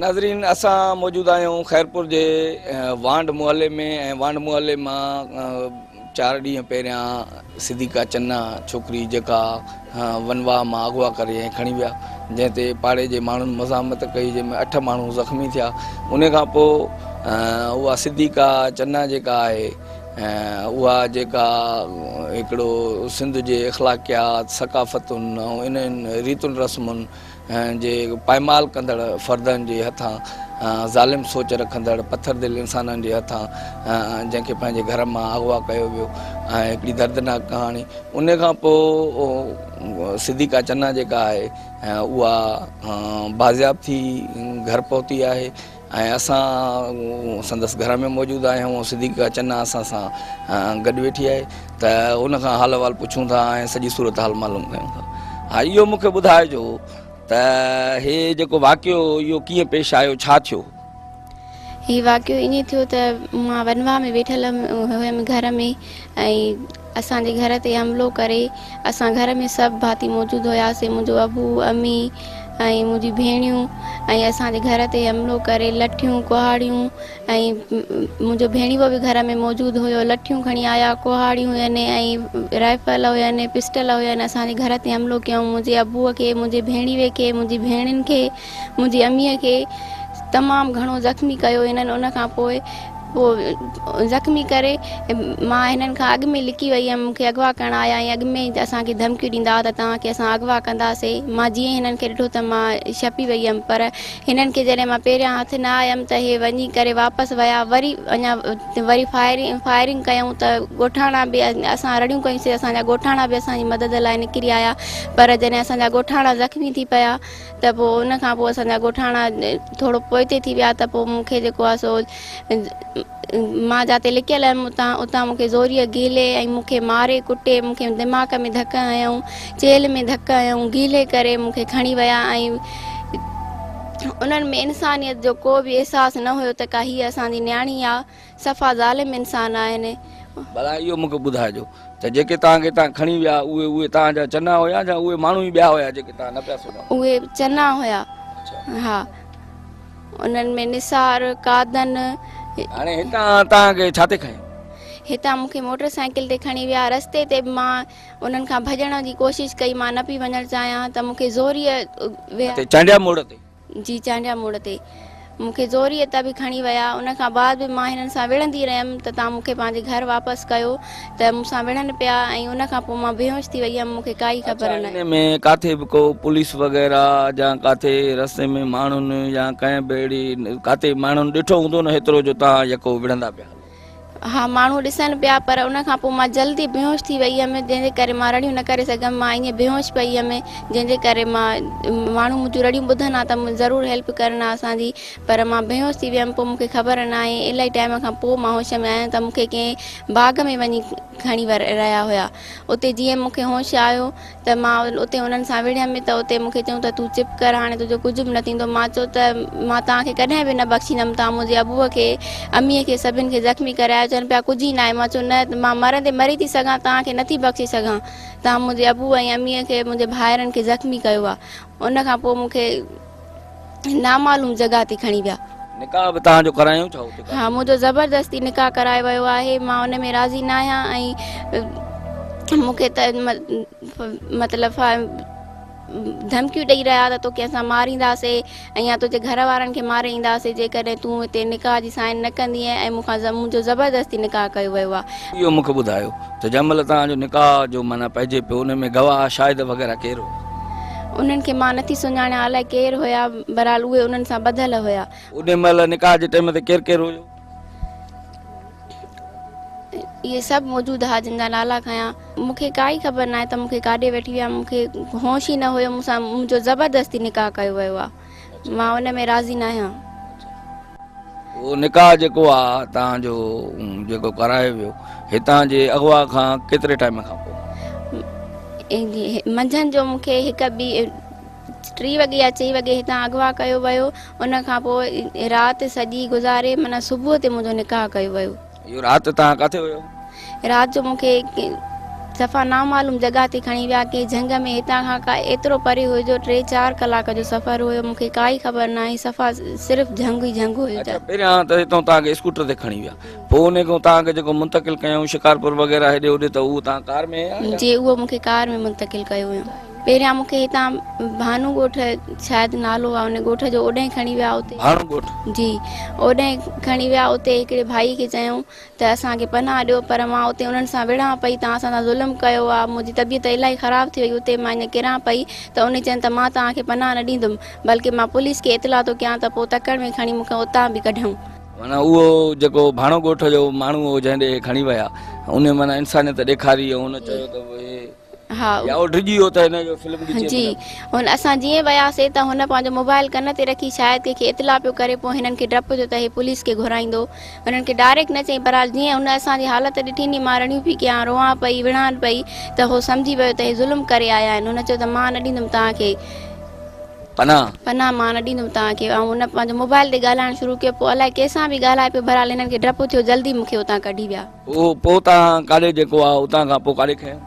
नाज़रीन असां मौजूद आहियूं खैरपुर जे वांड मुहल्ले में। वांड मुहल्ले मां 4 ॾींहं पहिरियां सिद्दीक़ा चन्ना छोकिरी जेका वनवा मां अगवा करे खणी विया, जंहिं ते पाड़े जे माण्हुनि मज़ामत कई, जंहिंमें 8 माण्हू ज़ख़्मी थिया। उन खां पोइ उहा सिद्दीक़ा चन्ना जेका आहे उहा जेका हिकिड़ो सिंध जे अख़लाक़ियात सकाफ़तुनि ऐं इन्हनि रीतुनि रस्मुनि जे पायमाल कंदड़ फ़र्दनि जे हथां, ज़ालिम सोच रखंदड़ पत्थर दिल इंसाननि जे हथां जंहिंखे पंहिंजे घर मां अगवा कयो वियो ऐं हिकिड़ी दर्दनाक कहाणी। उन खां पोइ सिद्दीक़ा चन्ना जेका आहे उहा बाज़ियाब थी घर पहुती आहे ऐं असां संदसि घर में मौजूदु आहियूं। सिद्दीक़ा चन्ना असां सां गॾु वेठी आहे त उन खां हाल अहिवाल पुछूं था ऐं सॼी सूरत हाल मालूम कयूं था। हा, इहो मूंखे ॿुधाइजो त हे जेको वाक़ियो इहो कीअं पेश आयो, छा थियो? हीउ वाक़ियो ईअं थियो त मां वनवा में वेठल हुयमि घर में, ऐं असांजे घर ते हमिलो करे असां घर में सभु भाती मौजूदु हुयासीं, मुंहिंजो अबू अम्मी ऐं मुंहिंजी भेणियूं, ऐं असांजे घर ते हमिलो करे लठियूं कुहाड़ियूं, ऐं मुंहिंजो भेणीवो बि घर में मौजूदु हुयो। लठियूं खणी आया, कुहाड़ियूं हुयनि ऐं राइफल हुयनि, पिस्टल हुयनि। असांजे घर ते हमिलो कयूं, मुंहिंजे अबूअ खे, मुंहिंजे भेणीवे खे, मुंहिंजी भेणुनि खे, मुंहिंजी अम्मीअ खे तमामु घणो ज़ख़्मी कयो हिननि। उन खां पोइ ज़ख़्मी करे मां हिननि खां अॻु में लिकी वई हुयमि, मूंखे अगवा करणु आया ऐं अॻु में असांखे धमकियूं ॾींदा हुआ त तव्हांखे असां अगवा कंदासीं। मां जीअं हिननि खे ॾिठो त मां छपी वई हुयमि, पर हिननि खे जॾहिं मां पहिरियां हथु न आयमि त हे वञी करे वापसि विया। वरी फायरिंग कयूं त ॻोठाणा बि असां रड़ियूं कयूंसीं, असांजा ॻोठाणा बि असांजी मदद लाइ निकिरी आया, पर जॾहिं असांजा ॻोठाणा ज़ख़्मी थी पिया त पोइ उन खां पोइ असांजा ॻोठाणा थोरो पोइते थी विया। त पोइ मूंखे जेको आहे सो मां जिते लिकियल हुयमि उतां मूंखे ज़ोरीअ गीले ऐं मूंखे मारे कुटे, मूंखे दिमाग़ में धक हयऊं, चेल में धक हयऊं, गीले करे मूंखे खणी विया। ऐं उन्हनि में इंसानियत जो को बि अहसासु न हुयो त का हीअ असांजी न्याणी आहे, सफ़ा ज़ालिम इंसान आहिनि। भला इहो मूंखे ॿुधाइजो त जेके तव्हांखे खणी विया उहे तव्हांजा चन्ना हुया या उहे माण्हू ई ॿिया हुया जेके तव्हां न पिया सुञाणो? उहे चन्ना हुया। हा, उन्हनि में निसार कादन। हाणे हितां तव्हांखे छा ते खयो? हितां मूंखे मोटर साइकिल ते खणी विया। रस्ते ते मां उन्हनि खां भॼण जी कोशिशि कई, मां न पई वञणु चाहियां त मूंखे ज़ोरीअ चांडिया मोड़ ते? जी, चांडिया मोड़ ते मूंखे ज़ोरीअ त बि खणी विया। उन खां बाद बि मां हिननि सां विढ़ंदी रहियमि त तव्हां मूंखे पंहिंजे घर वापसि कयो, त मूंसां विढ़नि पिया ऐं उन खां पोइ मां बेहोश थी वई हुयमि, मूंखे काई ख़बर न। हिन में किथे बि को पुलिस वग़ैरह या किथे रस्ते में माण्हुनि या कंहिं बि अहिड़ी किथे माण्हुनि ॾिठो हूंदो न हेतिरो जो तव्हां यको विढ़ंदा पिया? हा, माण्हू ॾिसनि पिया, पर उन खां पोइ मां जल्दी बेहोश थी वई हुयमि, जंहिंजे करे मां रड़ियूं न करे सघियमि। मां ईअं बेहोश पई हुयमि, जंहिंजे करे माण्हू मुंहिंजूं रड़ियूं ॿुधनि हा त ज़रूरु हेल्प करनि हा असांजी, पर मां बेहोश थी वियमि। पोइ मूंखे ख़बर न आहे, इलाही टाइम खां पोइ मां होश में आहियां त मूंखे कंहिं बाग़ में वञी खणी रहिया हुया। उते जीअं मूंखे होश आयो त मां उते उन्हनि सां विढ़ियमि त उते मूंखे चयूं त तूं चिप कर, हाणे तुंहिंजो कुझु बि न थींदो। मां चयो त मां तव्हांखे कॾहिं बि न बख़्शींदमि, तव्हां मुंहिंजे अबूअ खे, अम्मीअ खे, सभिनि खे ज़ख़्मी कराया। चवनि पिया कुझु ई न आहे। मां चयो न, मां मरंदे मरी थी सघां, तव्हांखे नथी बख़्शी सघां। तव्हां मुंहिंजे अबू ऐं अम्मीअ खे, मुंहिंजे भाइरनि खे ज़ख़्मी कयो आहे। उन खां पोइ मूंखे नामालूम जॻह ते खणी विया। निकाह बि तव्हांजो करायूं छा हुते? हा, मुंहिंजो ज़बरदस्ती निकाह करायो वियो आहे। मां उन में राज़ी न आहियां ऐं मूंखे त मतिलबु धमकियूं ॾेई रहिया त तोखे असां मारींदासीं ऐं या तुंहिंजे घर वारनि खे मारे ईंदासीं जेकॾहिं तूं हिते निकाह जी साइन न कंदीअ, ऐं मुंहिंजो ज़बरदस्ती निकाह कयो वियो आहे। इहो मूंखे ॿुधायो त जंहिं महिल तव्हांजो निकाह जो माना पइजे पियो, उन में गवाह शाहिद वग़ैरह केरु हो? उन्हनि खे मां नथी सुञाणा, अलाए केरु हुया, बहरहाल उहे उन्हनि सां ॿधल हुया। उन महिल निकाह जे टाइम ते केरु केरु हुयो? इहे सभु मौजूदु हुआ जिन जा नाला खयां। मूंखे काई ख़बर न आहे त मूंखे काॾे वेठी विया, मूंखे होश ई न हुयो। मूंसां मुंहिंजो ज़बरदस्ती निकाह कयो वियो आहे, मां उन में राज़ी न आहियां। उहो निकाह जेको आहे तव्हांजो जेको करायो वियो हितां जे अगवा खां केतिरे टाइम खां पोइ? मंझंदि जो मूंखे 3 वॻे या 4 वॻे हितां अगवा कयो वियो। उन खां पोइ राति सॼी गुज़ारे माना सुबुह ते मुंहिंजो निकाह कयो वियो। इहो राति तव्हां किथे हुयो? राति जो मूंखे सफ़ा नामालूम जॻह ते खणी विया के झंग में हितां खां का एतिरो परे हुयो जो 3-4 कलाक जो सफ़र हुयो मूंखे काई ख़बर न आहे सफ़ा सिर्फ़ु झंग ई झंग हुयो। अच्छा पहिरियां त हितां तव्हांखे स्कूटर ते खणी विया पोइ उन खां तव्हांखे जेको मुंतकिल कयूं शिकारपुर वग़ैरह हेॾे होॾे त उहो तव्हां कार में जी उहो मूंखे कार में मुंतकिल कयो हुयो। पहिरियां मूंखे हितां भानू ॻोठ शायदि नालो आहे उन ॻोठ जो ओॾे खणी विया उते भानू ॻोठ जी ओॾे खणी विया उते हिकिड़े भाई खे चयूं त असांखे पनाह ॾियो पर मां उते उन्हनि सां विढ़ां पई तव्हां सां ज़ुल्म कयो आहे मुंहिंजी तबियत इलाही ख़राबु थी वई उते मां ईअं किरां पई त उन चवनि त मां तव्हांखे पनाह न ॾींदुमि बल्कि मां पुलिस खे इतला थो कयां त पोइ तकड़ में खणी मूंखे उतां बि कढूं। माना उहो जेको भाणो ॻोठ जो माण्हू हो जंहिं ॾे खणी विया उन माना इंसानियत ॾेखारी ऐं हुन चयो त हा या उहो डिॼी वियो त हिन जो फिल्म जी हुन असां जीअं वियासीं त हुन पंहिंजो मोबाइल कन ते रखी शायदि कंहिंखे इतला पियो करे पोइ हिननि खे डपु थियो त हे पुलिस खे घुराईंदो हुननि खे डायरेक्ट न चई पर जीअं हुन असांजी हालत ॾिठी नी मां रड़ियूं पई कयां रोआं पई विढ़ां पई त उहो सम्झी वियो त हे ज़ुल्म करे आया आहिनि हुन चयो त मां न ॾींदुमि तव्हांखे पनाह मां न ॾींदुमि तव्हांखे ऐं हुन पंहिंजो मोबाइल ते ॻाल्हाइणु शुरू कयो पोइ अलाए कंहिंसां बि ॻाल्हाए पियो बहरहाल हिननि खे डपु थियो जल्दी मूंखे उतां कढी विया। पोइ तव्हां काॾे जेको आहे उतां खां पोइ काॾे खयो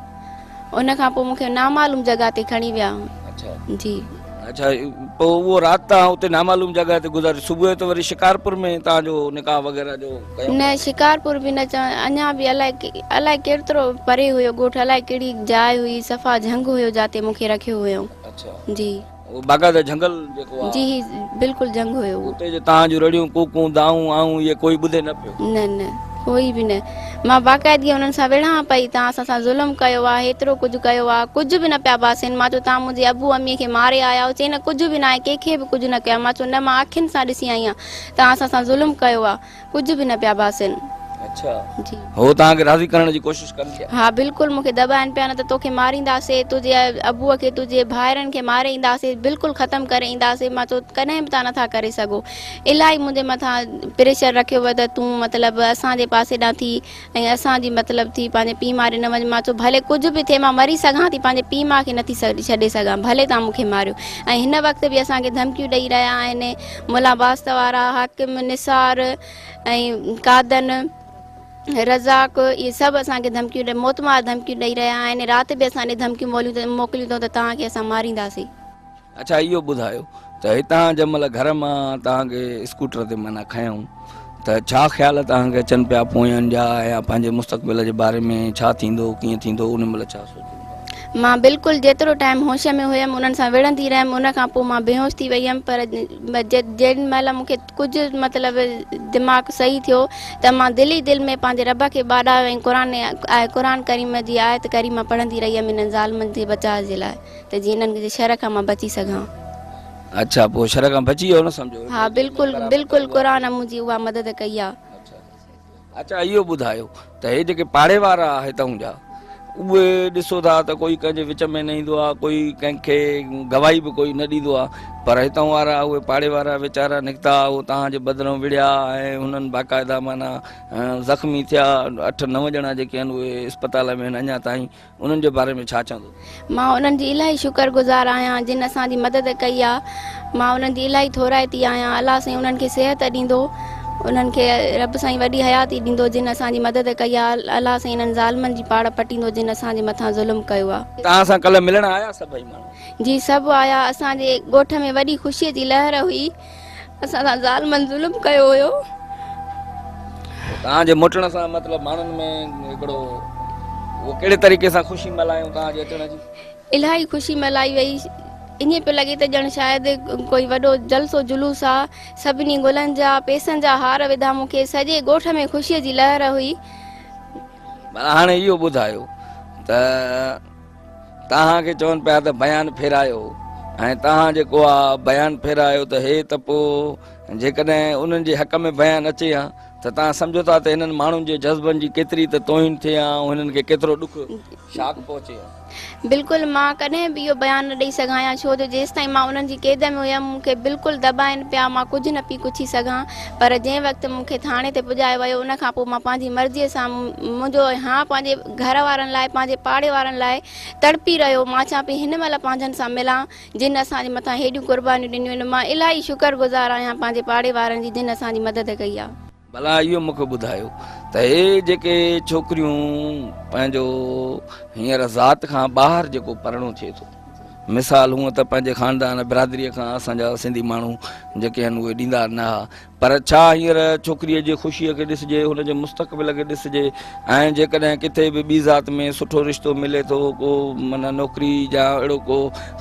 उन खां पोइ मूंखे नामालूम जॻह ते खणी विया। अच्छा जी अच्छा पोइ उहो राति तव्हां उते नामालूम जॻह ते गुज़ारे सुबुह जो वरी शिकारपुर में तव्हांजो निकाह वग़ैरह जो न शिकारपुर बि न चवां अञा बि अलाए केतिरो परे हुयो ॻोठ अलाए कहिड़ी जाइ हुई सफ़ा झंग हुयो जिते मूंखे रखियो हुयो। अच्छा जी बाक़ाइदा जंगल जेको आहे जी बिल्कुलु जंग हुयो उते तव्हांजूं रड़ियूं कूकूं दाऊं आऊं इहे कोई ॿुधे न पियो न कोई बि न मां बाक़ाइदगी हुननि सां विढ़ां पई तव्हां असां सां ज़ुल्म कयो आहे हेतिरो कुझु कयो आहे कुझु बि न पिया बासिनि मां चयो तव्हां मुंहिंजे अबू अमीअ खे मारे आया आहियो चई न कुझु बि न आहे कंहिंखे बि कुझु न कयो मां चयो न मां अखियुनि सां ॾिसी आई आहियां तव्हां असां सां ज़ुल्म कयो आहे कुझु बि न पिया बासिनि। अच्छा जी हो तव्हांखे राज़ी करण जी कोशिशि कनि पिया हा बिल्कुलु मूंखे दॿाइनि पिया न त तोखे मारींदासीं तुंहिंजे अबूअ खे तुंहिंजे भाइरनि खे मारे ईंदासीं बिल्कुलु ख़तमु करे ईंदासीं मां चयो कॾहिं बि तव्हां नथा करे सघो इलाही मुंहिंजे मथां प्रेशर रखियो वियो त तूं मतिलबु असांजे पासे ॾांहुं थी ऐं असांजी मतिलबु थी पंहिंजे पीउ मारे न वञ मां चयो भले कुझु बि थिए मां मरी सघां थी पंहिंजे पीउ माउ खे नथी छॾे सघां भले तव्हां मूंखे मारियो ऐं हिन वक़्तु बि असांखे धमकियूं ॾेई रहिया आहिनि मुला बास्त वारा हाकिम निसार ऐं कादन रज़ाक इहे सभु असांखे धमकियूं मोतमार धमकियूं ॾेई रहिया आहिनि राति बि असांखे धमकियूं मोकिलियूं अथऊं त तव्हांखे असां मारींदासीं। अच्छा इहो ॿुधायो त हितां जंहिं महिल घर मां तव्हांखे स्कूटर ते माना खयूं त छा ख़्याल तव्हांखे अचनि पिया पोयनि जा या पंहिंजे मुस्तक़बिल जे बारे में छा थींदो कीअं थींदो उन महिल छा सोचो मां बिल्कुलु जेतिरो टाइम होश में हुयमि उन्हनि सां विढ़ंदी रहियमि उन खां पोइ मां बेहोश थी वई हुयमि पर जेॾी महिल मूंखे कुझु मतिलबु दिमाग़ु सही थियो त मां दिलि ई दिलि में पंहिंजे रब खे ॿाॾायो ऐं क़ुरान करीम जी आयत करीम पढ़ंदी रही हुयमि हिननि ज़ालिमनि जे बचाव जे लाइ त जीअं हिननि जे शर खां मां बची सघां। अच्छा पोइ शर खां बची वियो न सम्झो हा बिल्कुलु बिल्कुलु क़ुरान मुंहिंजी उहा मदद कई आहे। अच्छा इहो ॿुधायो त हे जेके पाड़े वारा हितां जा उहे ॾिसो था त कोई कंहिंजे विच में न ईंदो आहे कोई कंहिंखे गवाही बि कोई न ॾींदो आहे पर हितां वारा उहे पाड़े वारा वीचारा निकिता उहे तव्हांजे बदिरां विढ़िया ऐं हुननि बाक़ाइदा माना ज़ख़्मी थिया 8-9 ॼणा जेके आहिनि उहे इस्पताल में आहिनि अञा ताईं उन्हनि जे बारे में छा चवंदो मां उन्हनि जी इलाही शुक्रगुज़ार आहियां जिन असांजी मदद कई आहे मां उन्हनि जी इलाही थोराइती आहियां अलाह साईं उन्हनि खे सिहत ॾींदो उन्हनि खे रब साईं वॾी हयाती ॾींदो जिन असांजी मदद कई आहे अलाह साईं हिननि ज़ालिमनि जी पाड़ पटींदो जिन असांजे मथां ज़ुल्म कयो आहे। तव्हां सां कल्ह मिलण आया सभई माण्हू जी सभु आया असांजे ॻोठ में वॾी ख़ुशीअ जी लहर हुई असां सां ज़ालिमनि ज़ुल्म कयो हुयो तव्हांजे मोटण सां मतिलबु माण्हुनि में हिकिड़ो उहो कहिड़े तरीक़े सां ख़ुशी मल्हायूं तव्हांजे अचण जी इलाही ख़ुशी मल्हाई वई ईअं पियो लॻे त ॼण शायदि कोई वॾो जलसो जुलूस आहे सभिनी गुलनि जा पैसनि जा हार विधा मूंखे सॼे ॻोठ में ख़ुशीअ जी लहर हुई। हाणे इहो ॿुधायो त तव्हांखे चवनि पिया त बयानु फेरायो ऐं तव्हां जेको आहे बयानु फेरायो त हे त पोइ जेकॾहिं उन्हनि जे हक़ में बयानु अचे हा त तव्हां सम्झो था त हिननि माण्हुनि जे जज़्बनि जी केतिरी त तोहिन थिए हा ऐं हिननि खे केतिरो ॾुख शाक पहुचे हा। बिल्कुलु मां कॾहिं बि इहो बयानु न ॾेई सघां छो जो जेसि ताईं मां उन्हनि जी क़ैद में हुयमि मूंखे बिल्कुलु दॿाइनि पिया मां कुझु न पई पुछी सघां पर जंहिं वक़्तु मूंखे थाणे ते पुॼायो वियो उन खां पोइ मां पंहिंजी मर्ज़ीअ सां मुंहिंजो हा पंहिंजे घर वारनि लाइ पंहिंजे पाड़े वारनि लाइ तड़पी रहियो मां चवां पई हिन महिल पंहिंजनि सां मिलां जिन असांजे मथां हेॾियूं क़ुर्बानियूं ॾिनियूं आहिनि मां इलाही शुक्रगुज़ार आहियां पंहिंजे पाड़े वारनि जी जिन असांजी मदद कई आहे। भला इहो मूंखे ॿुधायो त हे जेके छोकिरियूं पंहिंजो हींअर ज़ात खां ॿाहिरि जेको पढ़णो थिए थो, मिसाल हूअं त पंहिंजे ख़ानदान बिरादरीअ खां असांजा सिंधी माण्हू जेके आहिनि उहे ॾींदा न हुआ, पर छा हींअर छोकिरीअ जी ख़ुशीअ खे ॾिसिजे, हुनजे मुस्तक़बिल खे ॾिसिजे, ऐं जेकॾहिं किथे बि ॿी ज़ात में सुठो रिश्तो मिले थो, को माना नौकिरी या अहिड़ो को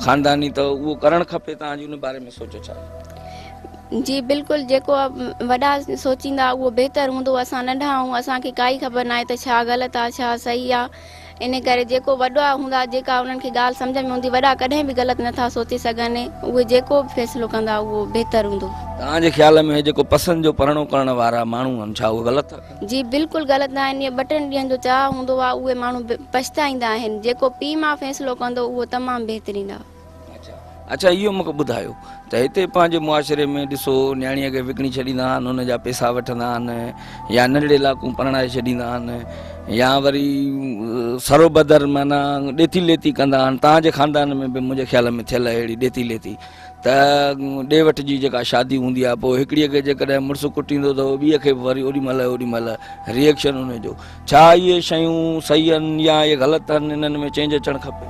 ख़ानदानी, त उहो करणु खपे। तव्हांजी उन बारे में सोचो छा? जी बिल्कुलु, जेको वॾा सोचींदा उहो बहितरु हूंदो। असां नंढा आहियूं, असांखे काई ख़बर न आहे त छा ग़लति आहे छा सही आहे। इन करे जेको वॾा हूंदा, जेका उन्हनि खे ॻाल्हि सम्झ में हूंदी, वॾा कॾहिं बि ग़लति नथा सोचे सघनि, उहे जेको बि फ़ैसिलो कंदा उहो बहितरु हूंदो। तव्हांजे ख़्याल में जेको पसंदि जो पढ़णो करण वारा माण्हू आहिनि, छा उहे ग़लति था? जी बिल्कुलु ग़लति न आहिनि। इहे 2-3 ॾींहंनि जो चाह हूंदो आहे, उहे माण्हू पछताईंदा आहिनि। जेको पीउ मां फ़ैसिलो कंदो उहो तमामु बहितरीनु आहे। अच्छा, इहो मूंखे ॿुधायो त हिते पंहिंजे मुआशिरे में ॾिसो, न्याणीअ खे विकिणी छॾींदा आहिनि, हुनजा पैसा वठंदा आहिनि, या नंढड़े इलाइक़ूं परणाए छॾींदा आहिनि, या वरी सरोबदर माना ॾेती लेती कंदा आहिनि। तव्हांजे ख़ानदान में बि मुंहिंजे ख़्याल में थियल अहिड़ी ॾेती लेती, त ॾे वठ जी जेका शादी हूंदी आहे, पोइ हिकिड़ीअ खे जेकॾहिं मुड़ुसु कुटींदो त ॿीअ खे बि वरी ओॾीमहिल रिएक्शन हुनजो। छा इहे शयूं सही आहिनि या इहे ग़लति आहिनि? इन्हनि में चेंज अचणु खपे?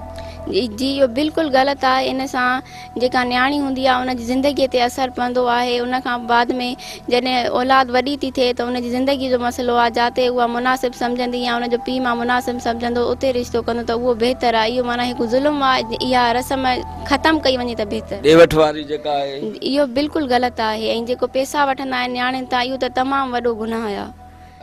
जी इहो बिल्कुलु ग़लति आहे। इन सां जेका न्याणी हूंदी आहे उनजी ज़िंदगीअ ते असरु पवंदो आहे। उन खां बाद में जॾहिं औलाद वॾी थी थिए त उनजी ज़िंदगीअ जो मसइलो आहे, जिते उहा मुनासिबु सम्झंदी या उनजो पीउ मां मुनासिबु सम्झंदो उते रिश्तो कंदो त उहो बहितरु आहे। इहो माना हिकु ज़ुल्म आहे, इहा रस्म ख़तमु कई वञे त बहितरु। ॾे वठ वारी जेका आहे इहो बिल्कुलु ग़लति आहे। ऐं जेको पैसा वठंदा आहिनि न्याणियुनि तां, इहो त तमामु वॾो गुनाह आहे।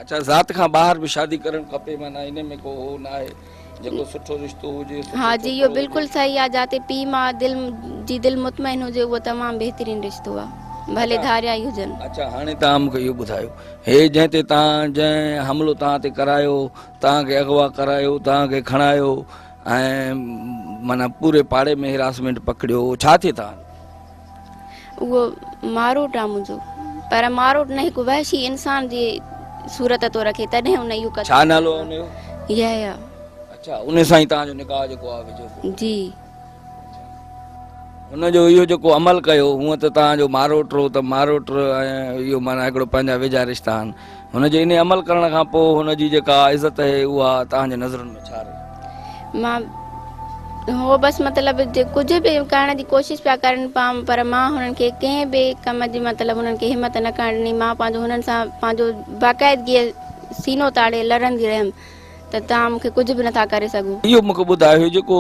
अच्छा, ज़ात खां ॿाहिरि बि शादी करणु खपे, माना इन में को हो न आहे, जेको सुठो रिश्तो हुजे? हा जी, इहो बिल्कुलु सही आहे। जिते पीउ मां दिलि मुतमइन हुजे उहो तमामु बहितरीनु रिश्तो आहे, भले धारिया ई हुजनि। अच्छा, हाणे तव्हां मूंखे इहो ॿुधायो, हे जंहिं ते तव्हां जंहिं हमिलो तव्हां ते करायो, तव्हांखे अगवा करायो, तव्हांखे खणायो ऐं माना पूरे पाड़े में हिरासमेंट पकड़ियो, छा थिए तव्हां? उहो मारोट आहे मुंहिंजो, पर मारोट न, हिकु वहशी इंसान जी सूरत थो रखे, तॾहिं हुन इहो कयो। छा नालो आहे हुनजो? यहया। अच्छा, उन सां ई तव्हांजो निकाह जेको आहे विझो? जी। हुनजो इहो जेको अमल कयो, हूअं त तव्हांजो मारोट हो, त मारोट ऐं इहो माना हिकिड़ो पंहिंजा वेझा रिश्ता आहिनि, हुनजे इन अमल करण खां पोइ हुनजी जेका इज़त आहे उहा तव्हांजे नज़रुनि में छा रही? मां हो बसि मतिलबु कुझु बि करण जी कोशिशि पिया करनि पाम, पर मां हुननि खे कंहिं बि कम जी मतिलबु हुननि खे हिमत न करणु ॾिनी। मां पंहिंजो हुननि सां पंहिंजो बाक़ाइदगीअ सीनो ताड़े लड़ंदी रहियमि, त तव्हां मूंखे कुझु बि नथा करे सघो। इहो मूंखे ॿुधायो, जेको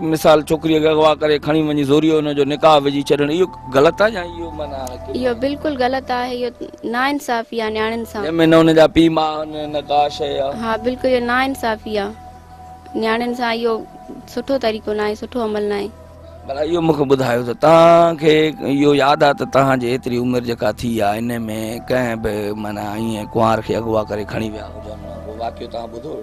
मिसाल छोकिरीअ खे अगवा करे खणी वञी ज़ोरीअ हुनजो निकाह विझी छॾणु, इहो ग़लति आहे या इहो माना? इहो बिल्कुलु ग़लति आहे। इहो नाइंसाफ़ी आहे न्याणियुनि सां। जंहिंमें न हुनजा पीउ माउ न का शइ आहे। हा बिल्कुलु, इहो नाइंसाफ़ी आहे न्याणियुनि सां। इहो सुठो तरीक़ो न आहे, सुठो अमल न आहे। भला इहो मूंखे ॿुधायो त तव्हांखे इहो यादि आहे त तव्हांजे एतिरी उमिरि जेका थी आहे, इन में कंहिं बि माना ईअं कुंवार खे अगवा करे खणी विया हुजनि, को वाक़ियो तव्हां ॿुधो?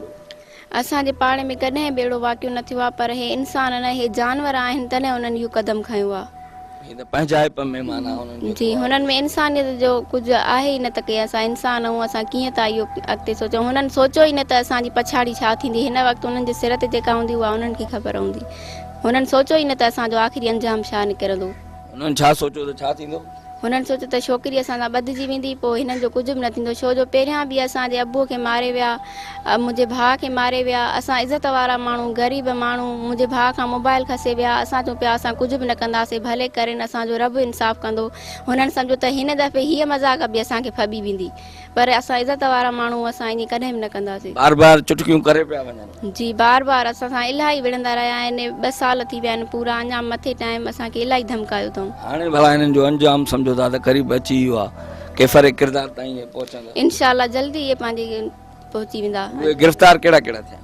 असांजे पाड़े में कॾहिं बि अहिड़ो वाक़ियो न थियो आहे, पर हे इंसान न, हे जानवर आहिनि, तॾहिं हुननि इहो क़दम खयो आहे। पंहिंजाइप में माना हुननि जी, हुननि में इंसानियत जो कुझु आहे ई न, त की असां इंसान आहियूं, असां कीअं था इहो अॻिते सोचूं। हुननि सोचियो ई न त असांजी पछाड़ी छा थींदी। हिन वक़्तु हुननि जे सिर ते जेका हूंदी उहा हुननि खे ख़बर हूंदी। हुननि सोचियो ई न त असांजो आख़िरी अंजाम छा निकिरंदो। हुननि छा सोचियो त छा थींदो? हुननि सोचियो त छोकिरी असां सां ॿधिजी वेंदी, पोइ हिननि जो कुझु बि न थींदो। छो जो पहिरियां बि असांजे अबूअ खे मारे विया, मुंहिंजे भाउ खे मारे विया। असां इज़त वारा माण्हू, ग़रीब माण्हू, मुंहिंजे भाउ खां मोबाइल खसे विया। असां चऊं पिया असां कुझु बि न कंदासीं, भले करे असांजो रब इंसाफ़ कंदो। हुननि सम्झो त हिन दफ़े हीअ मज़ाक बि असांखे फॿी वेंदी, पर असां इज़त वारा माण्हू, असां ईअं कॾहिं बि न कंदासीं। बार बार चुटकियूं करे पिया वञनि? जी, बार बार असां सां इलाही विढ़ंदा रहिया आहिनि। 2 साल थी विया आहिनि पूरा, अञा मथे टाइम असांखे इलाही धमकायो अथऊं। हाणे भला हिननि जो अंजाम सम्झो था त क़रीब अची वियो आहे, केफ़र किरदार ताईं पहुचंदा? इंशाअल्लाह जल्दी इहे पंहिंजे पहुची वेंदा। उहे गिरफ़्तार कहिड़ा कहिड़ा थिया?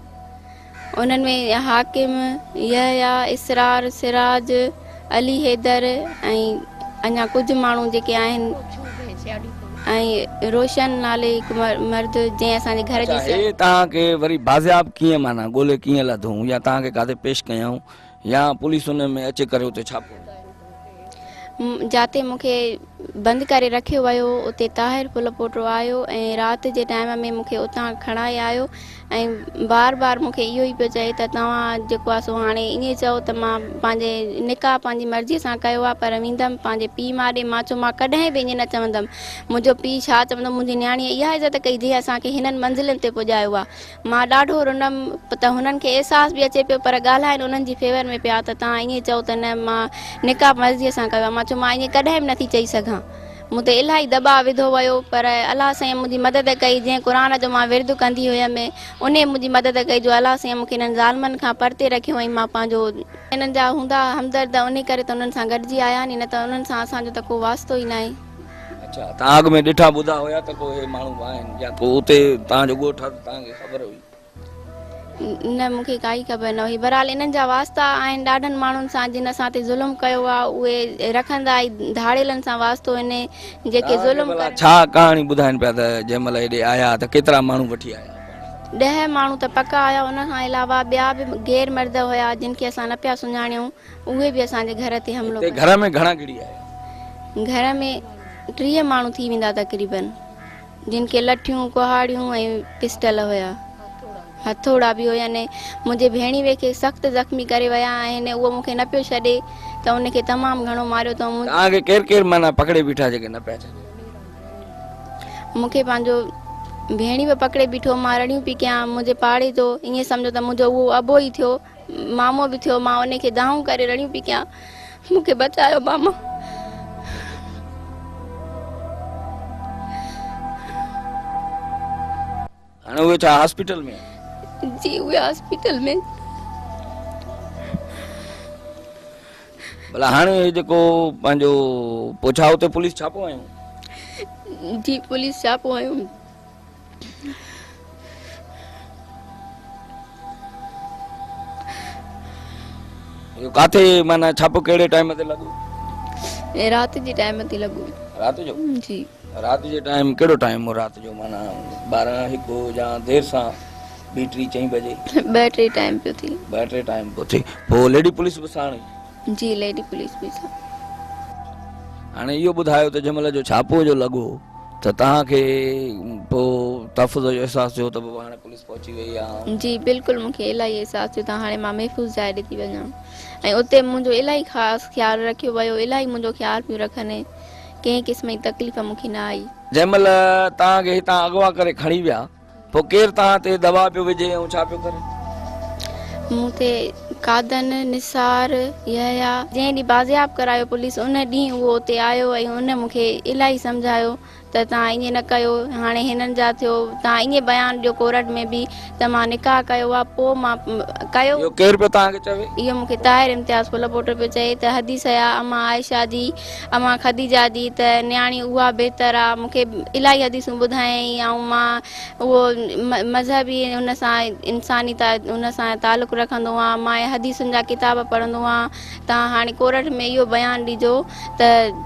उन्हनि में हाकिम, यहया, इसरार, सिराज, अली हैदर ऐं अञा कुझु माण्हू जेके आहिनि, ऐं रोशन नाले हिकु मर्द जंहिं असांजे घर जी। तव्हांखे वरी बाज़ियाब कीअं माना ॻोल्हे कीअं लधूं, या तव्हांखे किथे पेश कयऊं, या पुलिस हुन में अचे करे हुते छापो? जाते मूंखे बंदि करे रखियो वियो उते ताहिर पुल पोटो आयो ऐं राति जे टाइम में मूंखे उतां खणाए आयो ऐं बार बार मूंखे इहो ई पियो चए त तव्हां जेको आहे सो हाणे ईअं चओ त मां पंहिंजे निकाह पंहिंजी मर्ज़ीअ सां कयो आहे पर वेंदमि पंहिंजे पीउ मां ॾे। मां चयो मां कॾहिं बि ईअं न चवंदमि। मुंहिंजो पीउ छा चवंदो, मुंहिंजी नियाणीअ इहा इज़त कई जीअं असांखे हिननि मंज़िलनि ते पुॼायो आहे। मां ॾाढो रुनमि त हुननि खे अहसासु बि अचे पियो पर ॻाल्हाइनि उन्हनि जी फेवर में पिया त तव्हां ईअं चओ त न मां निकाह मर्ज़ीअ सां कयो आहे। मां चयो मां ईअं कॾहिं बि नथी चई सघां। मूं ते इलाही दॿाउ विधो वियो पर अलाह साईं मुंहिंजी मदद कई। जीअं क़ुर जो मां विर्दु कंदी हुयमि उन मुंहिंजी मदद कई जो अलाह साईं मूंखे हिननि ज़ालमनि खां परते रखियो ऐं मां पंहिंजो हिननि जा हूंदा हमदर्द उन करे त उन्हनि सां गॾिजी आया नी, न त उन्हनि सां असांजो त को वास्तो ई न आहे। अच्छा, तव्हां अॻु में ॾिठा ॿुधा हुया त को हे माण्हू आहिनि या को उते तव्हांजो ॻोठ तव्हांखे ख़बर हुई? न, मूंखे काई ख़बर न हुई। बहरहाल इन्हनि जा वास्ता आहिनि ॾाढनि माण्हुनि सां जिन असां ते ज़ुल्म कयो आहे। उहे रखंदा ई धाड़ेलनि सां वास्तो आहिनि जेके ज़ुल्म भला छा कहाणी ॿुधाइनि पिया त जंहिं महिल हेॾे आया त केतिरा माण्हू वठी आया? 10 माण्हू त पका आया। उन खां अलावा ॿिया बि गैर मर्द हुया जिन खे असां न पिया सुञाणियूं। उहे बि असांजे घर ते हमिलो कयो। घर में घणा गिड़ी आया? घर में 30 माण्हू थी वेंदा तक़रीबन, जिन खे लठियूं कुहाड़ियूं ऐं पिस्टल हुया, हथोड़ा बि हुयनि। मुंहिंजे भेणीअ खे सख़्तु ज़ख़्मी करे विया आहिनि। उहो मूंखे न पियो छॾे त उनखे तमामु घणो मारियो अथऊं। तव्हांखे केरु केरु माना पकड़े बीठा जेके न पिया छॾे? मूंखे पंहिंजो भेणी बि पकड़े बीठो। मां रड़ियूं पई कयां मुंहिंजे पाड़े जो, ईअं सम्झो त मुंहिंजो उहो अबो ई थियो, मामो बि थियो। मां उनखे दाऊं करे रड़ियूं पई कयां, मूंखे बचायो मामा। हाणे उहे छा हॉस्पिटल में? जी, उहे हॉस्पिटल में। भला हाणे जेको पंहिंजो पोछा उते पुलिस छापो आयूं? जी, पुलिस छापो आयूं। यो काथे माना छापो कहिड़े टाइम ते लॻो? राति जे टाइम ते लॻो। राति जो? जी। राति जे टाइम कहिड़ो टाइम हो राति जो? माना 12 1 या देर सां 2 3 4 बजे? 2 3 टाइम पियो थी। 2 3 टाइम पियो थी। पोइ लेडी पुलिस बि साण? जी, लेडी पुलिस बि साण। हाणे इहो ॿुधायो त जंहिं महिल जो छापो जो लॻो त तव्हांखे पोइ तहफ़ुज़ जो अहसासु थियो त बाबा हाणे पुलिस पहुची वई आहे? जी, बिल्कुलु मूंखे इलाही अहसासु थियो त हाणे मां महफ़ूज़ जाइ ॾे थी वञां। ऐं उते मुंहिंजो इलाही ख़ासि ख़्यालु रखियो वियो, इलाही मुंहिंजो ख़्यालु पियो रखनि। कंहिं क़िस्म जी तकलीफ़ मूंखे न आई। जंहिं महिल तव्हांखे हितां अगवा करे खणी विया पोइ केरु तव्हां ते दबाव पियो विझे ऐं छा पियो करे? मूं ते कादन, निसार, यहया जंहिं ॾींहुं बाज़ियाब करायो पुलिस उन ॾींहुं उहो उते आयो ऐं उन मूंखे इलाही सम्झायो त तव्हां ईअं न कयो, हाणे हिननि जा थियो, तव्हां ईअं बयानु ॾियो कोर्ट में बि त मां निकाह कयो आहे। पोइ मां कयो। इहो केरु पियो तव्हांखे चवे? इहो मूंखे ताहिर इम्तियाज़ पुल पोटो पियो चए त हदीस आहे अमा आयशा जी, अमा ख़दीजा जी, त नियाणी उहा बहितर आहे। मूंखे इलाही हदीसूं ॿुधायईं ऐं मां उहो मज़हबी हुन सां इंसानी हुन सां तालुक़ु रखंदो आहियां। मां हदीसुनि जा किताब पढ़ंदो आहियां। तव्हां हाणे कोर्ट में इहो बयानु ॾिजो त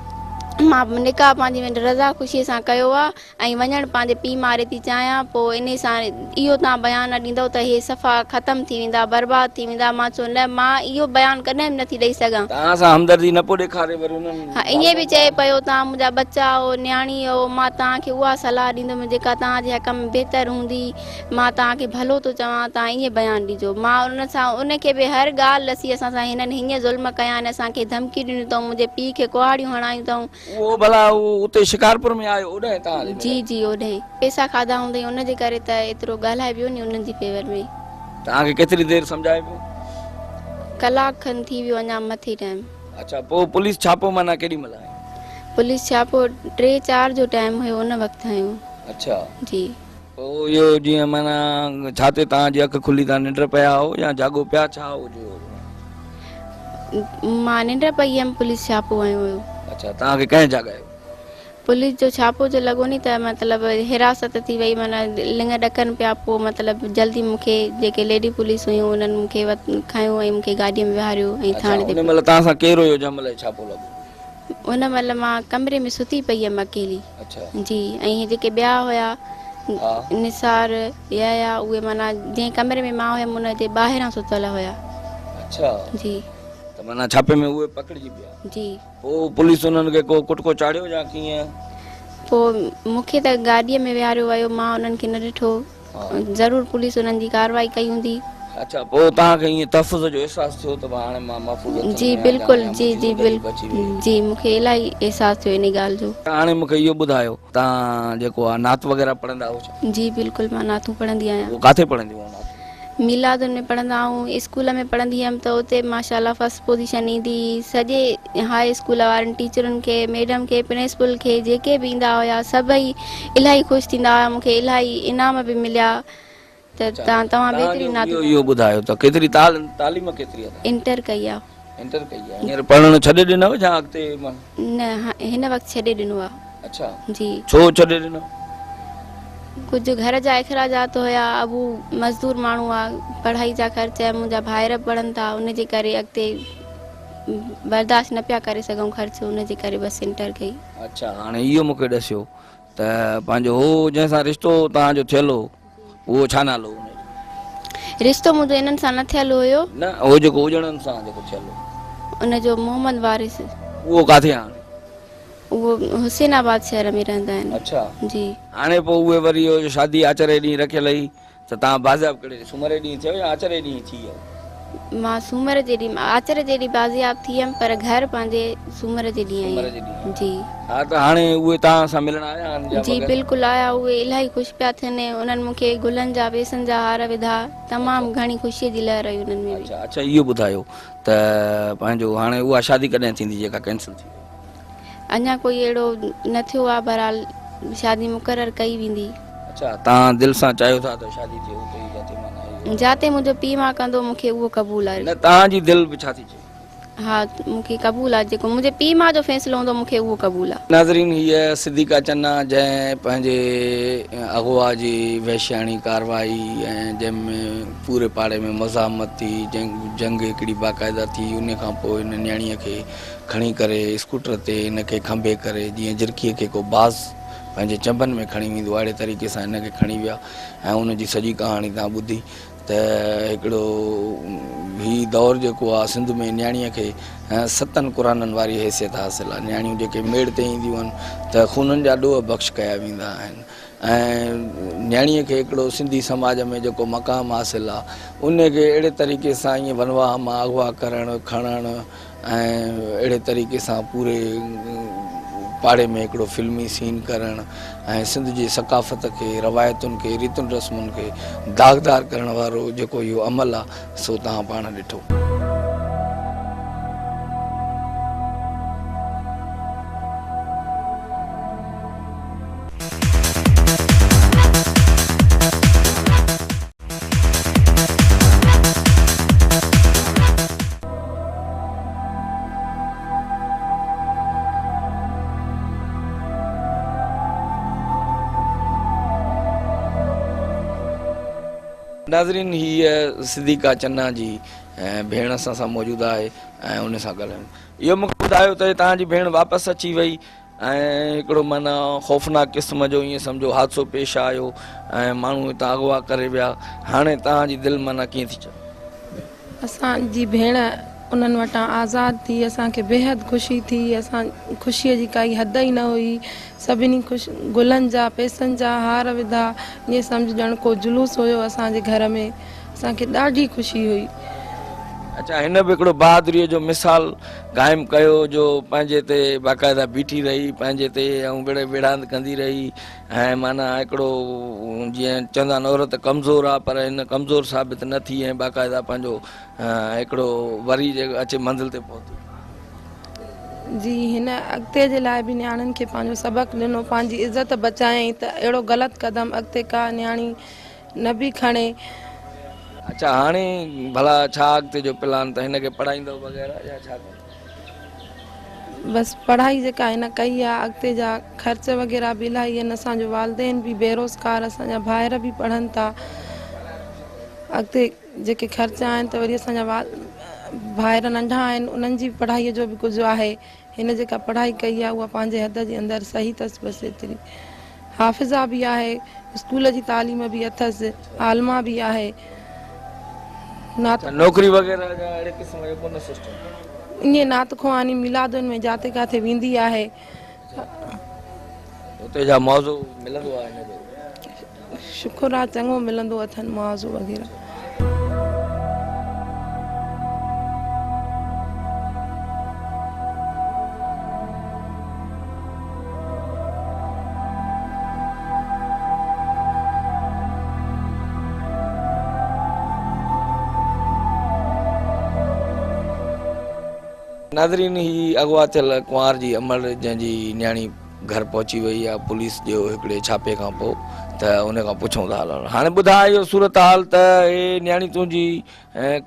मां निकाह पंहिंजी रज़ा ख़ुशीअ सां कयो आहे ऐं वञणु पंहिंजे पीउ मारे थी चाहियां। पोइ इन सां इहो तव्हां बयानु न ॾींदव त इहे सफ़ा ख़तमु थी वेंदा, बर्बादु थी वेंदा। मां चयो न, मां इहो बयानु कॾहिं बि नथी ॾेई सघां। तव्हां सां हमदर्दी न पोइ ॾेखारे वरी उन्हनि? हा, ईअं बि चए पियो तव्हां मुंहिंजा बच्चा हो, न्याणी हो, मां तव्हांखे उहा सलाह ॾींदुमि जेका तव्हांजे हक़ में बहितर हूंदी। मां तव्हांखे भलो थो चवां, तव्हां ईअं बयानु ॾिजो। मां उन सां उनखे बि हर ॻाल्हि ॾसी असां सां हिननि हीअं ज़ुल्म कया आहिनि, असांखे धमकी ॾिनियूं अथऊं, मुंहिंजे पीउ खे कुहाड़ियूं हणायूं अथऊं। उहो भला उते शिकारपुर में आयो ओॾे तव्हां? जी जी, ओॾे पैसा खाधा हूंदई उनजे करे त एतिरो ॻाल्हाए पियो नी उन्हनि जी फेवर में। तव्हांखे केतिरी देरि सम्झाए पियो? कलाक खनि थी वियो, अञा मथे टाइम। अच्छा, पोइ पुलिस छापो माना केॾी महिल आयो? पुलिस छापो 3 4 जो टाइम हुयो, उन वक़्तु आयो। अच्छा जी। पोइ इहो जीअं माना छा ते तव्हांजी अखि खुली तव्हां निंड पिया हो या जाॻो पिया, छा हो? मां निंड पई हुयमि, पुलिस छापो आयो हुयो। अच्छा, तव्हांखे कंहिं जॻायो? पुलिस जो छापो जो लॻो नी त मतिलबु हिरासत थी वई, माना लिंग ॾकनि पिया। पोइ मतिलबु जल्दी मूंखे जेके लेडी पुलिस हुयूं उन्हनि मूंखे खयो ऐं मूंखे गाॾीअ में विहारियो ऐं थाणे ते। उन महिल तव्हां सां केरु हुयो जंहिं महिल छापो लॻो? उन महिल मां कमरे में सुती पई हुयमि अकेली। अच्छा जी। ऐं जेके ॿिया हुया निसार या उहे माना जंहिं कमरे में मां हुयमि उन जे ॿाहिरां सुतल हुया। अच्छा जी। त त माना छापे में उहे पकड़िजी पिया जी। पोइ पुलिस उन्हनि खे को कुटको चाढ़ियो या कीअं? पोइ मूंखे त गाॾीअ में विहारियो वियो, मां उन्हनि खे न ॾिठो। ज़रूरु पुलिस उन्हनि जी कार्रवाई कई हूंदी। अच्छा पोइ तव्हांखे ईअं तहफ़ुज़ जो अहसासु थियो त हाणे मां महफ़ूज़ हथनि जी में आहियां, बिल्कुलु, या जी मुंहिंजी जी ज़िंदगी बची वई। बिल्कुलु जी, मूंखे इलाही अहसासु थियो इन ॻाल्हि जो। हाणे मूंखे इहो ॿुधायो तव्हां जेको आहे नात वग़ैरह पढ़ंदा आहियो छा? जी बिल्कुलु, मां नातूं पढ़ंदी आहियां। उहो किथे पढ़ंदियूं आहियो नात? मिलादुन में पढ़ंदा आहियूं। स्कूल में पढ़ंदी हुअमि त उते माशाल्लाह फस्ट पोजीशन ईंदी। सॼे हाई स्कूल वारनि टीचरुनि खे, मैडम खे, प्रिंसिपल खे, जेके बि ईंदा हुया सभई इलाही ख़ुशि थींदा हुआ। मूंखे इलाही इनाम बि मिलिया। त तव्हां बेहतरीन नातूं इहो ॿुधायो त केतिरी तालीम केतिरी आहे? इंटर कई आहे। इंटर कई आहे। हींअर पढ़णु छॾे ॾिनव या अॻिते? न, हिन वक़्तु छॾे ॾिनो आहे। अच्छा जी। छो छॾे ॾिनो? कुझु घर जा अखराजात हुया, अबू मज़दूर माण्हू आहे, पढ़ाई जा ख़र्च, मुंहिंजा भाइर पढ़नि था, उनजे करे अॻिते बर्दाश्त न पिया करे सघूं ख़र्च, उनजे करे बसि इंटर कई। अच्छा हाणे इहो मूंखे ॾसियो त पंहिंजो हो जंहिंसां रिश्तो तव्हांजो थियल हो उहो छा नालो हुनजो? रिश्तो मुंहिंजो इन्हनि सां न थियल हुयो। न उहो जेको उजड़नि सां जेको थियल हो उनजो मोहम्मद वारिस। उहो काथे हाणे? उहो हुसैनाबाद शहर में रहंदा आहिनि। अच्छा जी। हाणे पोइ उहे वरी इहो शादी आचरे ॾींहुं रखियल हुई त तव्हां बाज़ाब कहिड़े सूमर ॾींहुं थियो या आचरे ॾींहुं थी वियो? मां सूमर जे ॾींहुं, आचर जे ॾींहुं बाज़ियाब थी वियमि, पर घर पंहिंजे सूमर जे ॾींहुं आई। जी। हा त हाणे उहे तव्हां सां मिलण आया आहिनि? जी बिल्कुलु आया। उहे इलाही ख़ुशि पिया थियनि। उन्हनि मूंखे गुलनि जा बेसन जा हार विधा। तमामु घणी ख़ुशीअ जी लहर हुई उन्हनि में। अच्छा अच्छा इहो ॿुधायो त पंहिंजो हाणे उहा शादी कॾहिं थींदी जेका कैंसिल थी? अञा कोई अहिड़ो न थियो आहे, बहरहाल शादी मुक़ररु कई वेंदी। अच्छा तव्हां दिलि सां चाहियो था त शादी थिए हुते जिते माना जाते मुंहिंजो पीउ मां कंदो, मूंखे उहो क़बूलु आहे। न तव्हांजी दिलि बि छा थी चए? हा मूंखे क़बूलु आहे, जेको मुंहिंजे पीउ मां जो फ़ैसिलो हूंदो मूंखे उहो क़बूलु आहे। नाज़रीन हीअ सिद्दीक़ा चन्ना जंहिं पंहिंजे अगवा जी वैश्याणी कार्रवाई ऐं जंहिंमें पूरे पाड़े में मज़ामत थी, जंग हिकिड़ी बाक़ाइदा थी, उन खां पोइ हिन न्याणीअ खे खणी करे स्कूटर ते हिनखे खंभे करे जीअं झिरकीअ खे को बाज़ पंहिंजे चंबनि में खणी वेंदो अहिड़े तरीक़े सां हिनखे खणी विया ऐं उनजी सॼी कहाणी तव्हां ॿुधी त हिकिड़ो हीउ दौरु जेको आहे सिंध में न्याणीअ खे 7 क़ुराननि वारी हैसियत हासिलु आहे। न्याणियूं जेके मेड़ ते ईंदियूं आहिनि त खूननि जा ॾोह बख़्श कया वेंदा आहिनि ऐं न्याणीअ खे हिकिड़ो सिंधी समाज में जेको मक़ाम हासिलु आहे उनखे अहिड़े तरीक़े सां ईअं वनवाह मां अगवा करणु खणणु ऐं अहिड़े तरीक़े सां पूरे पाड़े में हिकिड़ो फिल्मी सीन करणु ऐं सिंध जी सकाफ़त खे, रवायतुनि खे, रीतुनि रस्मुनि खे दाग़दार करण वारो जेको इहो अमल आहे सो तव्हां पाण ॾिठो। नाज़रीन हीअ सिद्दीक़ा चन्ना जी भेण असां सां मौजूदु आहे ऐं उन सां ॻाल्हायूं। इहो मूंखे ॿुधायो त तव्हांजी भेण वापसि अची वई ऐं हिकिड़ो माना ख़ौफ़नाक क़िस्म जो ईअं सम्झो हादसो पेश आयो ऐं माण्हू हितां अगवा करे विया, हाणे तव्हांजी दिलि माना कीअं थी चए? असांजी भेण उन्हनि वटां आज़ादु थी, असांखे बेहद ख़ुशी थी। असां ख़ुशीअ जी काई हद ई न हुई। सभिनी गुलनि जा पैसनि जा हार विधा, ईअं सम्झ ॼण को जुलूस हुयो असांजे घर में। असांखे ॾाढी ख़ुशी हुई। अच्छा हिन बि हिकिड़ो बहादुरीअ जो मिसाल क़ाइमु कयो जो पंहिंजे ते बाक़ाइदा बीठी रही, पंहिंजे ते ऐं विड़ांद कंदी रही ऐं माना हिकिड़ो जीअं चवंदा आहिनि औरत कमज़ोर आहे पर हिन कमज़ोर साबित न थी ऐं बाक़ाइदा पंहिंजो हिकिड़ो वरी अचे मंज़िल ते पहुती। जी हिन अॻिते जे लाइ बि न्याणियुनि खे पंहिंजो सबक़ु ॾिनो, पंहिंजी इज़त बचायईं त अहिड़ो ग़लति क़दम अॻिते का न्याणी न बि खणे। अच्छा हाणे भला छा अॻिते जो प्लान त हिनखे पढ़ाईंदो वग़ैरह या छा? बसि पढ़ाई जेका हिन कई आहे, अॻिते जा ख़र्च वग़ैरह बि इलाही आहिनि। असांजो वालदेन बि बेरोज़गार, असांजा भाइर बि पढ़नि था। अॻिते जेके ख़र्च आहिनि त वरी असांजा भाइर नंढा आहिनि, उन्हनि जी पढ़ाईअ जो बि कुझु आहे। हिन जेका पढ़ाई कई आहे उहा पंहिंजे हद जे अंदरि सही अथसि, बसि एतिरी। हाफ़िज़ा बि आहे, स्कूल जी तालीम बि अथसि, आलमा बि आहे। नौकरी वग़ैरह जा अहिड़े क़िस्म जो कोन सिस्टम? ईअं नात ख़ुवानी मिलादुनि में जाते किथे वेंदी आहे। उते जा मौज़ू मिलंदो आहे हिन जो? शुक्र आहे चङो मिलंदो अथनि मुआवज़ो वग़ैरह। नाज़रीन, ही अगवा थियल कुंवार जी अमर जंहिंजी न्याणी घर पहुची वई आहे पुलिस जो हिकिड़े छापे खां पोइ, त उन खां पुछूं था। हाणे ॿुधाए इहो सूरत हाल त हे न्याणी तुंहिंजी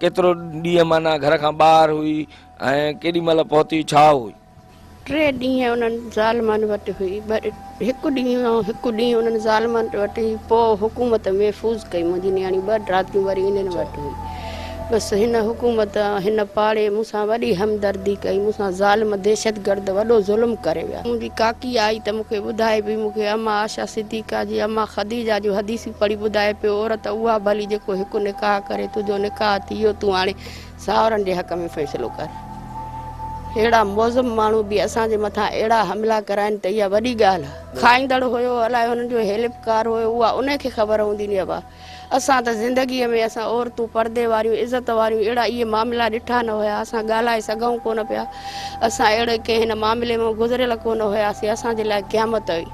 केतिरो ॾींहं माना घर खां ॿाहिरि हुई ऐं केॾी महिल पहुती, छा हुई? 3 ॾींहं उन्हनि ज़ालमन वटि हुई, हिकु ॾींहुं उन्हनि ज़ालमन वटि हुई। पोइ हुकूमत महफ़ूज़ कई मुंहिंजी न्याणी 2 रातियूं वरी इन्हनि वटि हुई। बसि हिन हुकूमत हिन पाड़े मूंसां वॾी हमदर्दी कई, मूंसां ज़ालिम दहशतगर्द वॾो ज़ुल्म करे विया। मुंहिंजी काकी आई त मूंखे ॿुधाए पई, मूंखे अम्मा आशा सिद्दीक़ा जी अम्मा ख़दीजा जूं हदीसूं पढ़ी ॿुधाए पियो, औरत उहा भली जेको हिकु निकाह करे, तुंहिंजो निकाह थी वियो, तूं हाणे सावरनि जे हक़ में फ़ैसिलो कर। अहिड़ा मौज़म माण्हू बि असांजे मथां अहिड़ा हमला कराइनि त इहा वॾी ॻाल्हि आहे। खाईंदड़ हुयो, अलाए हुननि जो हेलिपकार हुयो, उहा उनखे ख़बर हूंदी नी। अबा असां त ज़िंदगीअ में असां औरतूं पर्दे वारियूं इज़त वारियूं अहिड़ा इहे मामला ॾिठा न हुया। असां ॻाल्हाए सघूं कोन पिया, असां अहिड़े कंहिं हिन मामले में गुज़रियल कोन हुयासीं। असांजे लाइ क़यामत हुई।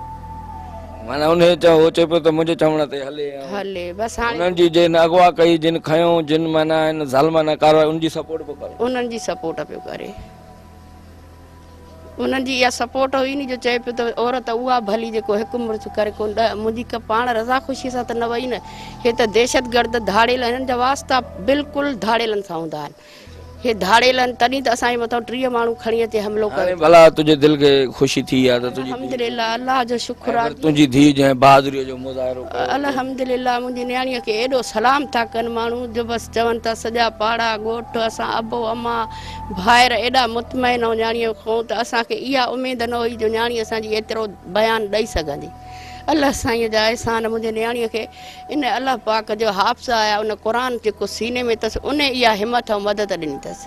माना उन चयो पियो त मुंहिंजे चवण ते हले बसि हाणे उन्हनि जी जिन अगवा कई, जिन खयो, जिन माना हिन ज़ालमाना कार्रवाई, उनजी सपोर्ट पियो करे। उन्हनि जी सपोर्ट पियो करे। उन्हनि जी इहा सपोर्ट हुई नी जो चए पियो त औरत उहा भली जेको हिकु मुड़ुसु करे कोन। मुंहिंजी पाण रज़ा ख़ुशी सां त न वई न। हे त दहशतगर्द धाड़ेल, हिननि जा वास्ता बिल्कुलु धाड़ेलनि सां हूंदा आहिनि। हे धाड़ेलनि तॾहिं त असांजे मथां 3 माण्हू खणी अचे हमिलो करे। भला तुंहिंजे दिलि खे ख़ुशी थी आहे त अल्हम्दुलिल्लाह, अल्लाह जो शुक्र आहे। तुंहिंजी धीउ जंहिं बहादुरीअ जो मुज़ाहिरो कयो, अल्हम्दुलिल्लाह, मुंहिंजी न्याणीअ खे एॾो सलाम था कनि माण्हू जो बसि चवनि था सॼा पाड़ा ॻोठ असां अबो अम्मा भाइर एॾा मुतमइन ऐं न्याणीअ खां त असांखे इहा उमेद न हुई जो न्याणी असांजी एतिरो बयानु ॾेई सघंदी। अल्लाह साईं जा अहसान। मुंहिंजे न्याणीअ खे इन अल्लाह पाक जो हाफ़िज़ आया, उन क़ुरान जेको सीने में अथसि उन इहा हिमत ऐं मदद ॾिनी अथसि,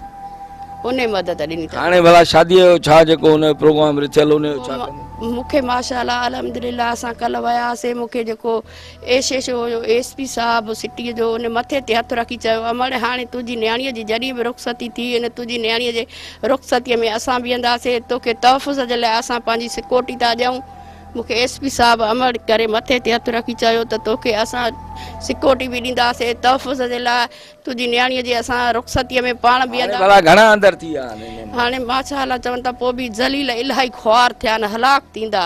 उन मदद ॾिनी अथसि। हाणे भला शादीअ जो छा जेको उन प्रोग्राम थियल उन जो छा? मूंखे माशाअल्लाह अल्हम्दुलिल्लाह असां कल्ह वियासीं। मूंखे जेको एस हुयो एसपी साहिबु सिटीअ जो, उन मथे ते हथु रखी चयो, अमड़ हाणे तुंहिंजी न्याणीअ जी जॾहिं बि रुख़सती थी, इन तुंहिंजी न्याणीअ जे रुख़सतीअ में असां बीहंदासीं, तोखे तहफ़ुज़ जे लाइ असां पंहिंजी सिक्योरिटी था ॾियूं। मूंखे एसपी साहिबु अमड़ करे मथे ते हथु रखी चयो त तोखे असां सिक्योरिटी बि ॾींदासीं तहफ़ुज़ जे लाइ, तुंहिंजी न्याणीअ जे असां रुख़सतीअ में पाण बीहंदा। घणा अंदर थी विया हाणे माशाअल्लाह चवनि था पोइ बि ज़लील इलाही ख्वार थिया आहिनि, हलाक थींदा,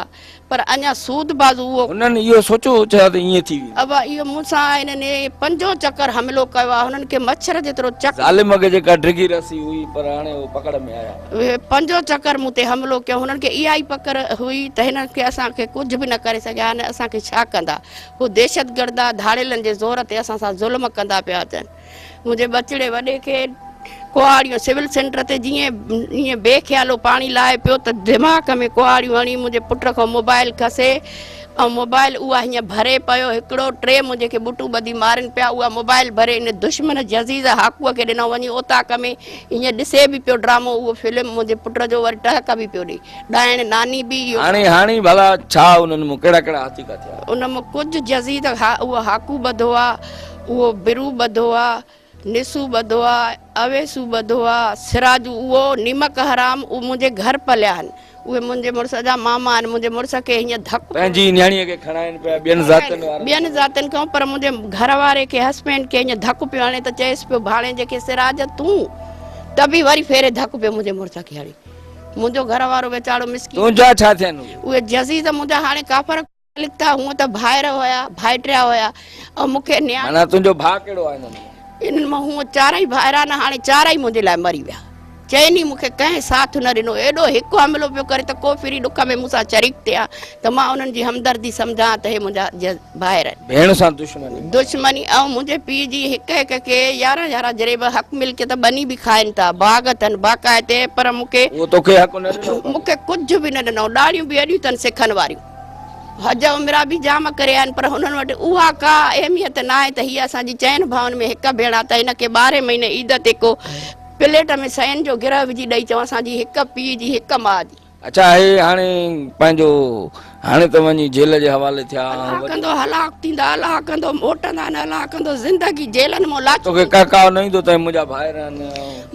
पर अञा सूद बाज़ू उहो उन्हनि इहो सोचो छा त ईअं थी वई। अब इहो मूंसां हिननि 5 चकर हमिलो कयो आहे। हुननि खे मच्छर जेतिरो चकर ज़ालिम खे जेका डिघी रसी हुई पर हाणे उहो पकड़ में आया। 5 चकर मूं ते हमिलो कयो। हुननि खे इहा ई पकड़ हुई त हिननि खे असांखे कुझु बि न करे सघिया आहिनि। असांखे छा कंदा? हू दहशतगर्द धाड़ेलनि जे ज़ोर ते असां सां ज़ुल्म कंदा पिया अचनि। मुंहिंजे बचिड़े वॾे खे कुआड़ियूं सिविल सेंटर ते जीअं ईअं बेख़्यालो पाणी लाहे पियो त दिमाग़ में कुआड़ियूं हणी मुंहिंजे पुट खां मोबाइल खसे ऐं मोबाइल उहा हीअं भरे पियो। हिकिड़ो 3 मुंहिंजे खे बुटू ॿधी मारनि पिया, उहा मोबाइल भरे इन दुश्मन जज़ीज़ हाकूअ खे ॾिनो वञी ओताक में हीअं ॾिसे बि पियो ड्रामो। उहो फिल्म मुंहिंजे पुट जो वरी टहक बि पियो ॾे ॾाइण नानी बि। हाणे भला छा उन्हनि मूं कहिड़ा हाथीका थिया? उन मां कुझु जज़ीद उहो हाकू ॿधो आहे, उहो बिरू ॿधो आहे, निसू ॿधो आहे, अवेसू ॿधो आहे, सिराजू उहो निमक हराम उहो मुंहिंजे घर पलिया आहिनि। उहे मुंहिंजे मुड़ुस जा मामा आहिनि। मुंहिंजे मुड़ुस खे हीअं धक पंहिंजी न्याणीअ खे खणाइनि पिया ॿियनि ज़ातियुनि खां, पर मुंहिंजे घर वारे खे हस्बैंड खे हीअं धक पियो हणे त चएसि पियो भाणे जेके सिराज तूं त बि वरी फेरे धक पियो मुंहिंजे मुड़ुस खे हणी। मुंहिंजो घर वारो वीचारो मिसकिन। तुंहिंजा छा थियनि? उहे जज़ीज़ मुंहिंजा हाणे काफ़र लिखता, हूअं त भाइर हुया, भाइटिया हुया। ऐं मूंखे माना तुंहिंजो भाउ कहिड़ो आहे? इन्हनि मां हूअं 4 भाइरा न, हाणे 4 मुंहिंजे लाइ मरी विया। चइनी मूंखे कंहिं साथ न ॾिनो। एॾो हिकु हमिलो पियो करे त को फिरी ॾुख में मूंसां शरीक थिया त मां उन्हनि जी हमदर्दी सम्झां त हे मुंहिंजा भाइर भेण सां दुश्मनी ऐं मुंहिंजे पीउ जी हिक खे 11 जरेब हक़ मिल्क त बनी बि खाइनि था, बाग अथनि बाक़ाइदे, पर मूंखे कुझु बि न ॾिनो। ॾाढ़ियूं बि अहिड़ियूं अथनि सिखनि वारियूं, हज उमिरा बि जाम करे आहिनि, पर हुननि वटि उहा का अहमियत न आहे त हीअ असांजी 4 भाउनि में हिकु भेण आहे त हिन खे 12 महीने ईद ते को प्लेट में सयन जो गिरह विझी ॾेई चऊं असांजी हिक पीउ जी हिक माउ जी। अच्छा हे हाणे पंहिंजो हाणे त वञी जेल जे हवाले थिया अलाह कंदो हलाक थींदा, अलाह कंदो मोटंदा न, अलाह कंदो ज़िंदगी जेलनि मां लाच। तोखे काका न ईंदो त मुंहिंजा भाइर आहिनि।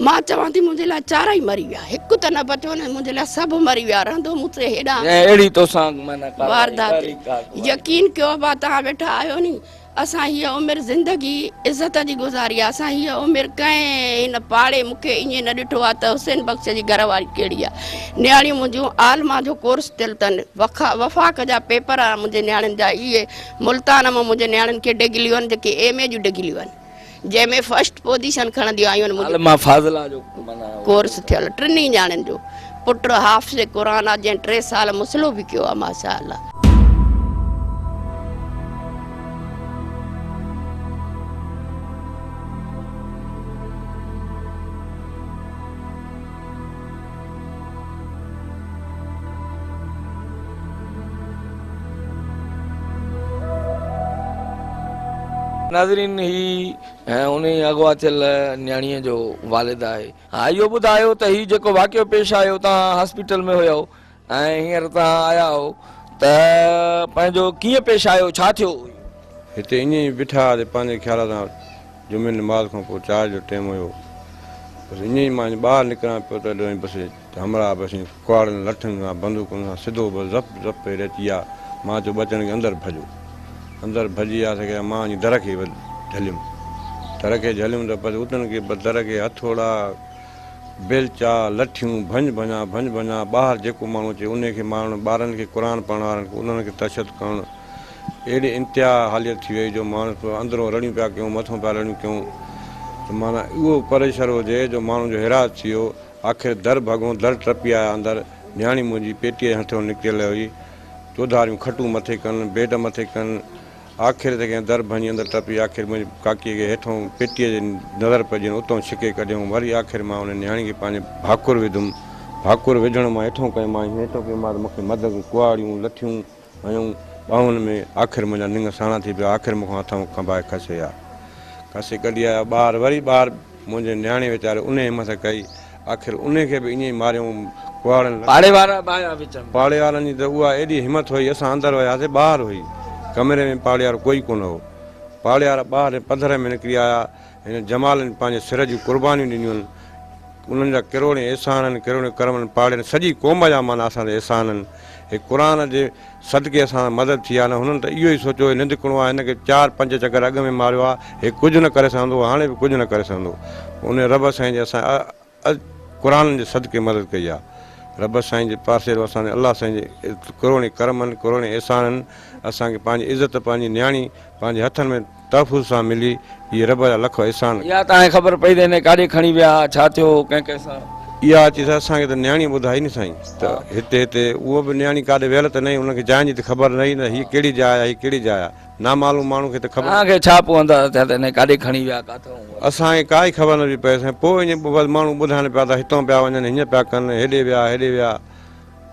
मां चवां थी मुंहिंजे लाइ चारई मरी विया, हिकु त न बचियो न, मुंहिंजे लाइ सभु मरी विया। रहंदो मूंखे हेॾा अहिड़ी तोसां माना वारदात। यकीन कयो बा तव्हां वेठा आहियो नी, असां हीअ उमिरि ज़िंदगी इज़त जी गुज़ारी आहे। असां हीअ उमिरि कंहिं हिन पाड़े मूंखे ईअं न ॾिठो आहे त हुसैन बख़्श जी घरवारी कहिड़ी आहे। न्याणियूं मुंहिंजूं आलमा जो कोर्स थियल अथनि, वफ़ाक़ जा पेपर आहे मुंहिंजे न्याणियुनि जा। इहे मुल्तान मां मुंहिंजे न्याणियुनि खे डिग्रियूं आहिनि जेके MA जूं डिग्रियूं आहिनि, जंहिंमें फर्स्ट पोजीशन खणंदियूं आयूं आहिनि। फाज़िला जो कोर्स थियल टिनी न्याणियुनि जो। पुटु हाफ़िज़ क़ुर आहे जंहिं 3 साल मुसलो बि कयो आहे माशाअल्लाह। नाज़रीन ही उन अगवा थियल न्याणीअ जो वालिद आहे। हा इहो ॿुधायो त हीउ जेको वाक़ियो पेश आयो तव्हां हॉस्पिटल में हुयो ऐं हींअर तव्हां आया हो त पंहिंजो कीअं पेश आयो, छा थियो? हिते ईअं ई बीठा पंहिंजे ख़्याल सां जुमे नमाज़ खां पोइ 4 जो टाइम हुयो। बसि ईअं ई मां ॿाहिरि निकिरां पियो त बसि हमरा बसि कुआड़नि लठनि सां बंदूकुनि सां सिधो बसि रप पे अची विया। मां चयो बचण खे अंदरि भॼो, अंदरि भॼी वियासीं। मां वञी दर खे झलियुमि त बसि उतनि खे बसि दर खे हथोड़ा बेलचा लठियूं भंज भञा ॿाहिरि जेको माण्हू अचे उनखे माण्हू ॿारनि खे क़ुर पढ़ण वारनि खे उन्हनि खे तशद करणु। अहिड़ी इंतिहा हालियत थी वई जो माण्हू अंदरों रड़ियूं पिया कयूं, मथां पिया रड़ियूं कयूं। त माना उहो परेशर हुजे जो माण्हू जो हिरास थी वियो। आख़िर दर भॻो, दर टपी आया अंदरि। न्याणी मुंहिंजी पेटीअ जे हथों निकितल हुई, चौधारियूं खटूं मथे कनि, बेड मथे कनि। आख़िर ते कंहिं दर भञी अंदरि टपी। आख़िर मुंहिंजी काकीअ खे हेठों पेटीअ जे नज़र पइजी उतां छिके कढियऊं। वरी आख़िर मां उन न्याणी खे पंहिंजे भाकुर विधुमि। भाकुर विझण मां हेठों कयो, मां हेठों कयो, मां मूंखे मदद कुआड़ियूं लठियूं हयूं ॿाहुनि में। आख़िर मुंहिंजा लिंग साणा थी पिया। आख़िर मूंखां हथां खंभाए खसे आ, खसे कढी आया ॿार। वरी ॿार मुंहिंजे न्याणे वीचारे उन हिमत कई, आख़िर उनखे बि ईअं ई मारियूं कुआड़नि। पाड़े वारनि जी त उहा एॾी हिमत हुई। असां अंदरि वियासीं, ॿाहिरि हुई कमरे में, पाड़े वारो कोई कोन हो। पाड़े वारा ॿाहिरि पधर में निकिरी आया। हिन जमालनि पंहिंजे सिर जूं क़ुर्बानियूं ॾिनियूं आहिनि। उन्हनि जा किरोड़े एहसान आहिनि, किरोड़े करम आहिनि। पाड़े सॼी क़ौम जा माना असांजा एहसान आहिनि। हे क़ुर जे सदके असां मदद थी आहे न। हुननि त इहो ई सोचियो निंदकणो आहे, हिनखे 4-5 चकर अॻ में मारियो आहे, हे कुझु न करे सघंदो, हाणे बि कुझु न करे सघंदो। उन रब साईं जे असां क़ुर जे सदके मदद कई आहे। रब साईं जे पासे असांजे अलाह साईं जे किरोड़े करम आहिनि, किरोड़े एहसान आहिनि। असांखे पंहिंजी इज़त, पंहिंजी न्याणी पंहिंजे हथनि में तहफ़ुज़ सां मिली। इहे रब जा लख एहसान। इहा तव्हांखे ख़बर पई त हिन काॾे खणी विया, छा थियो कंहिं सां? इहा अची त असांखे त न्याणी ॿुधाई न साईं। त हिते उहो बि न्याणी काॾे वियल त न, हुनखे जाइ जी त ख़बर न हुई न, हीअ कहिड़ी जाइ आहे, हीअ कहिड़ी जाइ आहे। नामालूम माण्हू खे त ख़बर। तव्हांखे छा पोइ अंदाज़ थिया त हिन काॾे खणी विया, काथऊं? असांखे काई ख़बर न पई पए साईं। पोइ ईअं बसि माण्हू ॿुधाइनि पिया त हितां पिया वञनि, हीअं पिया कनि, हेॾे विया।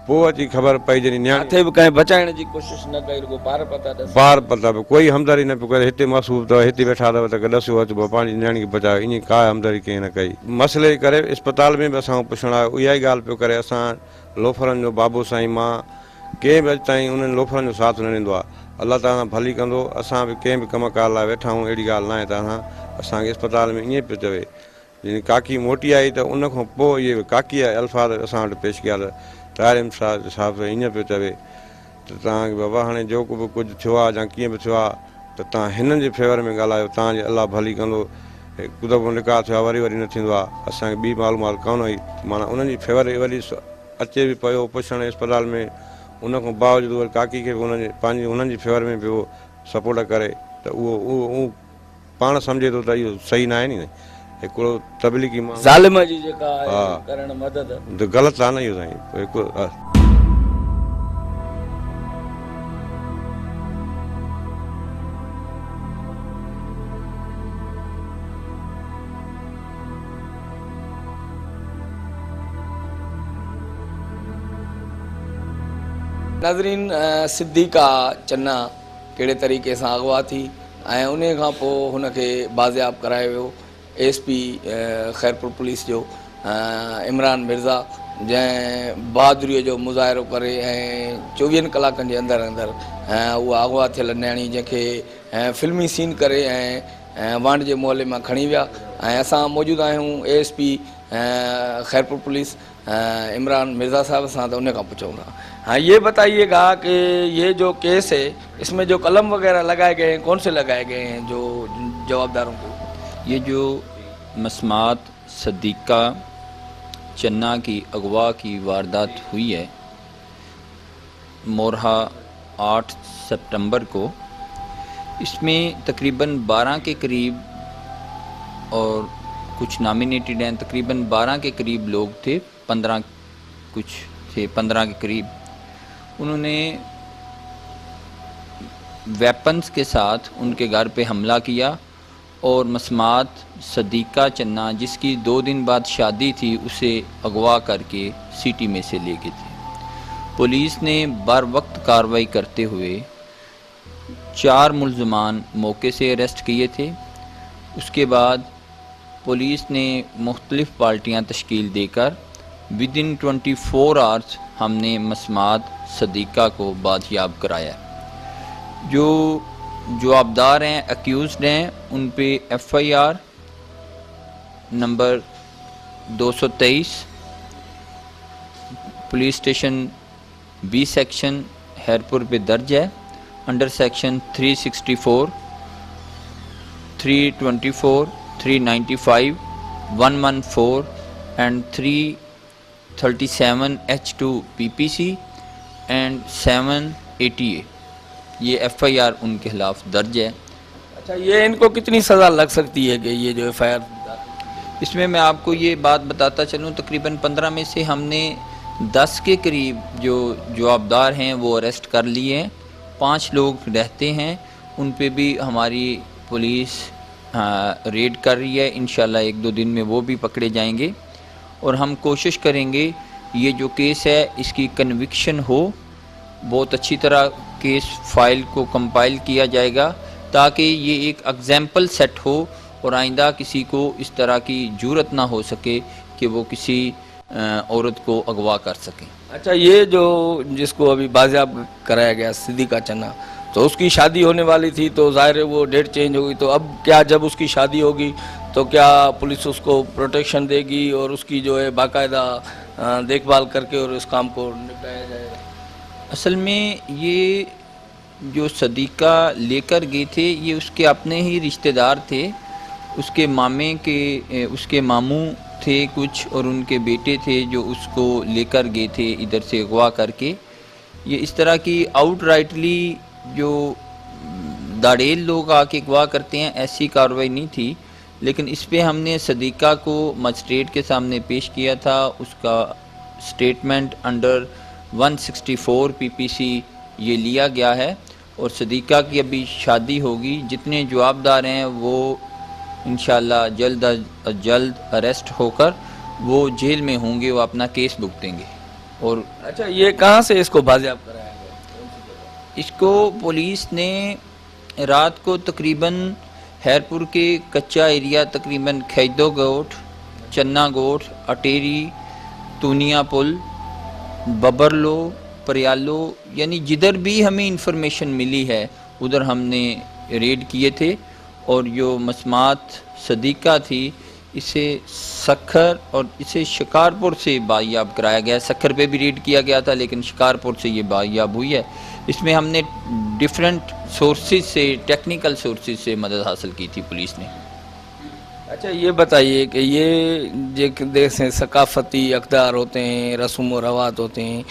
पोइ अची ख़बर पई जॾहिं न्याणी बि कंहिं बचाइण जी कोशिशि न कई, रुगो पार पता पियो। कोई हमदर्दी न पियो करे। हिते महसूस अथव, हिते वेठा अथव त ॾसो अचिबो पंहिंजी न्याणी खे बचायो। ईअं का हमदर्दी कंहिं न कई। मसइले जे करे इस्पताल में बि असां पुछणु आयो, इहा ई ॻाल्हि पियो करे। असां लोफरनि जो बाबू साईं मां कंहिं बि अॼु ताईं उन्हनि लोफरनि जो साथ न ॾींदो आहे। अलाह ताला भली कंदो। असां बि कंहिं बि कम कार लाइ वेठा आहियूं, अहिड़ी ॻाल्हि न आहे। त असांखे इस्पताल में ईअं पियो चवे। जॾहिं काकी मोटी आई त उनखां पोइ इहे काकीअ जा अल्फाज़ असां वटि पेश कया त तारिम साहिब ईअं पियो चवे त तव्हांखे बाबा हाणे जेको बि कुझु थियो आहे या कीअं बि थियो आहे त तव्हां हिननि जे फेवर में ॻाल्हायो, तव्हांजे अलाह भली कंदो। हिकु दफ़ो निकाह थियो आहे, वरी न थींदो आहे। असांखे ॿी मालूमात कोन हुई। माना उन्हनि जी फेवर वरी अचे बि पियो पुछणु इस्पताल में। उनखां बावजूदि वरी काकी खे बि उन्हनि जी फेवर में पियो सपोर्ट करे। त उहो पाण सम्झे थो त इहो सही न आहे नी। हिकिड़ो तबलीगी ज़ालिम जी जेका करण मदद त ग़लति आहे न इहो साईं। हिकु नाज़रीन सिद्दीका चन्ना कहिड़े तरीक़े सां अगवा थी ऐं उन खां पोइ हुनखे बाज़ियाब करायो वियो ASP खैरपुर पुलिस जो इमरान मिर्ज़ा जंहिं बहादुरीअ जो मुज़ाहिरो करे ऐं 24 कलाकनि जे अंदरि अंदरि उहा अगवा थियल नियाणी जंहिंखे फिल्मी सीन करे ऐं वांड जे मोहल्ले मां खणी विया ऐं असां मौजूदु आहियूं ASP खैरपुर पुलिस इमरान मिर्ज़ा साहब सां, तो उन्हें का पूछूंगा। हाँ, ये बताइएगा कि ये जो केस है इसमें जो कलम वगैरह लगाए गए हैं कौन से लगाए गए हैं जो जवाबदारों को? ये जो मसमात सदीक़ा चन्ना की अगवा की वारदात हुई है मोरहा 8 सितंबर को, इसमें तकरीबन 12 के करीब और कुछ नॉमिनेटेड हैं, तकरीबन 12 के करीब लोग थे, 15 कुछ थे 15 के करीब। उन्होंने वेपन्स के साथ उनके घर पे हमला किया और मसमात सदीक़ा चन्ना जिसकी 2 दिन बाद शादी थी उसे अगवा करके सिटी में से ले गए थे। पुलिस ने बर वक्त कार्रवाई करते हुए 4 मुल्ज़मान मौके से अरेस्ट किए थे। उसके बाद पुलिस ने मुख्तलिफ़ पार्टियां तश्कील देकर विदिन 24 आवर्स हमने मसमात सदीक़ा को बाजियाब कराया। जो जवाबदार हैं, अक्यूज़ड हैं, उन पे FIR number 223 police station B section Khairpur पे दर्ज है under section 364, 324, 395, 114 and 337 H2 PPC and 780A। ये FIR उनके खिलाफ दर्ज है। अच्छा, ये इनको कितनी सज़ा लग सकती है कि ये जो FIR? इसमें मैं आपको ये बात बताता चलूँ, तकरीबन 15 में से हमने 10 के करीब जो जवाबदार हैं वो अरेस्ट कर लिए हैं। 5 लोग रहते हैं, उन पे भी हमारी पुलिस रेड कर रही है। इंशाल्लाह 1-2 दिन में वो भी पकड़े जाएंगे और हम कोशिश करेंगे ये जो केस है इसकी कन्विक्शन हो, बहुत अच्छी तरह केस फाइल को कंपाइल किया जाएगा ताकि ये एक एग्जाम्पल सेट हो और आइंदा किसी को इस तरह की जुर्रत ना हो सके कि वो किसी औरत को अगवा कर सके। अच्छा, ये जो जिसको अभी बाजियाब कराया गया सिद्दीक़ा चन्ना, तो उसकी शादी होने वाली थी, तो जाहिर है वो डेट चेंज हो गई, तो अब क्या जब उसकी शादी होगी तो क्या पुलिस उसको प्रोटेक्शन देगी और उसकी जो है बाकायदा देखभाल करके और इस काम को निपटाया जाएगा? असल में ये जो सदीक़ा लेकर गए थे ये उसके अपने ही रिश्तेदार थे, उसके मामे के उसके मामू थे कुछ और उनके बेटे थे जो उसको लेकर गए थे इधर से अगवा करके। ये इस तरह की आउटराइटली जो दाड़ेल लोग आके अगवा करते हैं ऐसी कार्रवाई नहीं थी, लेकिन इस पे हमने सदीक़ा को मजिस्ट्रेट के सामने पेश किया था। उसका स्टेटमेंट अंडर 164 PPC ये लिया गया है और सदीक़ा की अभी शादी होगी। जितने जवाबदार हैं वो इंशाल्लाह जल्द अज जल्द अरेस्ट होकर वो जेल में होंगे, वो अपना केस भुगतेंगे। और अच्छा, ये कहाँ से इसको बाजियाब कराया गया? इसको पुलिस ने रात को तकरीबन हैरपुर के कच्चा एरिया तकरीबन खैदो गोठ, चन्ना गोठ, अटेरी, तूनिया पुल, बबरलो, परियालो, यानी जिधर भी हमें इंफॉर्मेशन मिली है उधर हमने रेड किए थे। और जो मसमात सदीक़ा थी इसे सखर और इसे शिकारपुर से बायाब कराया गया। सखर पे भी रेड किया गया था लेकिन शिकारपुर से ये बायाब हुई है। इसमें हमने डिफरेंट सोर्सेज से, टेक्निकल सोर्सेज से मदद हासिल की थी पुलिस ने। अच्छा, ये बताइए कि ये देश में सकाफ़ती अक़दार होते हैं, रस्म व रवात होते हैं,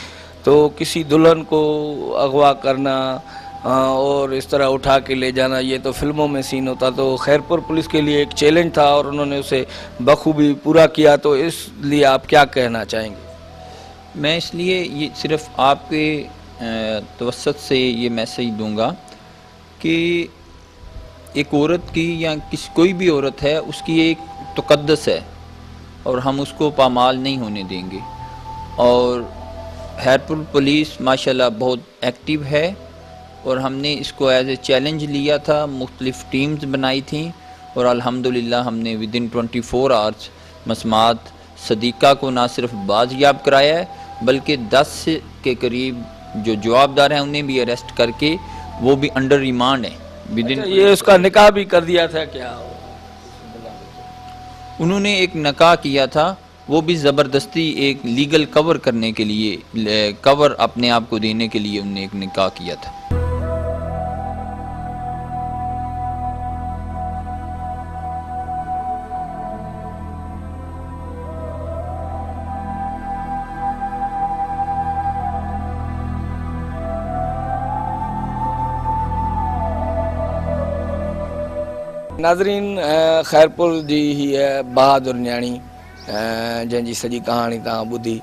तो किसी दुल्हन को अगवा करना और इस तरह उठा के ले जाना, ये तो फिल्मों में सीन होता, तो खैरपुर पुलिस के लिए एक चैलेंज था और उन्होंने उसे बखूबी पूरा किया, तो इसलिए आप क्या कहना चाहेंगे? मैं इसलिए ये सिर्फ आपके तवस्सुत से ये मैसेज दूंगा कि एक औरत की या कोई भी औरत है उसकी एक तक़द्दुस है और हम उसको पामाल नहीं होने देंगे। और हैरपुर पुलिस माशाल्लाह बहुत एक्टिव है और हमने इसको एज ए चैलेंज लिया था, मुख्तलिफ़ टीम्स बनाई थी और अल्हम्दुलिल्लाह हमने विद इन 24 आवर्स मसमात सदीक़ा को ना सिर्फ बाजियाब कराया है बल्कि 10 के करीब जो जवाबदार हैं उन्हें भी अरेस्ट करके वो भी अंडर रिमांड है विद इन। ये उसका निकाह भी कर दिया था क्या? उन्होंने एक निकाह किया था, वो भी ज़बरदस्ती एक लीगल कवर करने के लिए, कवर अपने आप को देने के लिए उन्होंने एक निकाह किया था। नाज़रीन, खैरपुर जी हीअ बहादुर न्याणी जंहिंजी सॼी कहाणी तव्हां ॿुधी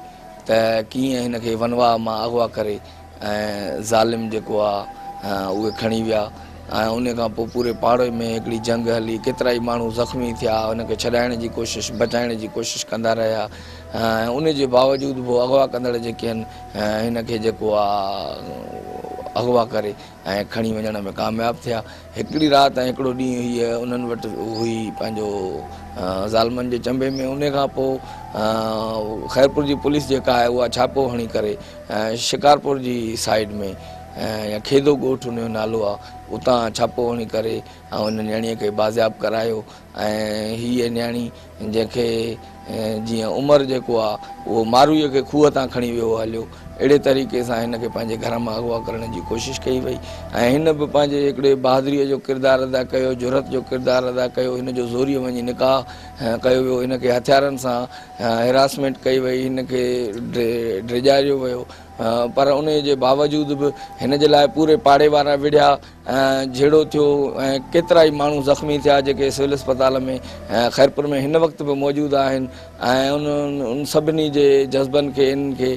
त कीअं हिनखे वनवा मां अगवा करे ऐं ज़ालिम जेको आहे उहे खणी विया ऐं उन खां पोइ पूरे पाड़े में हिकिड़ी जंग हली, केतिरा ई माण्हू ज़ख़्मी थिया, हुनखे छॾाइण जी कोशिशि, बचाइण जी कोशिशि कंदा रहिया ऐं उन जे बावजूदि बि अगवा कंदड़ जेके आहिनि हिनखे जेको आहे अगवा करे ऐं खणी वञण में कामयाबु थिया। हिकिड़ी राति ऐं हिकिड़ो ॾींहुं हीअ उन्हनि वटि हुई पंहिंजो ज़ालमनि जे चंबे में। उन खां पोइ खैरपुर जी पुलिस जेका आहे उहा छापो हणी करे शिकारपुर जी साइड में या खेदो ॻोठु हुनजो नालो आहे, उतां छापो हणी करे ऐं हुन न्याणीअ खे बाज़ियाबु करायो। ऐं हीअ न्याणी जंहिंखे जीअं उमिरि जेको आहे उहो मारूअ खे खूह तां खणी वियो हलियो, अहिड़े तरीक़े सां हिनखे पंहिंजे घर मां अगवा करण जी कोशिशि कई वई ऐं हिन बि पंहिंजे हिकिड़े बहादुरीअ जो किरदारु अदा कयो, जुरत जो किरदारु अदा कयो। हिन जो ज़ोरीअ वञी निकाह कयो वियो, हिनखे हथियारनि सां हिरासमेंट कई वई, हिनखे ड्रिजारियो वियो, पर उन जे बावजूदि बि हिन जे लाइ पूरे पाड़े वारा विढ़िया, झेड़ो थियो ऐं केतिरा ई माण्हू ज़ख़्मी थिया जेके सिविल अस्पताल में खैरपुर में हिन वक़्तु बि मौजूदु आहिनि। ऐं उन सभिनी जे जज़्बनि खे इन्हनि खे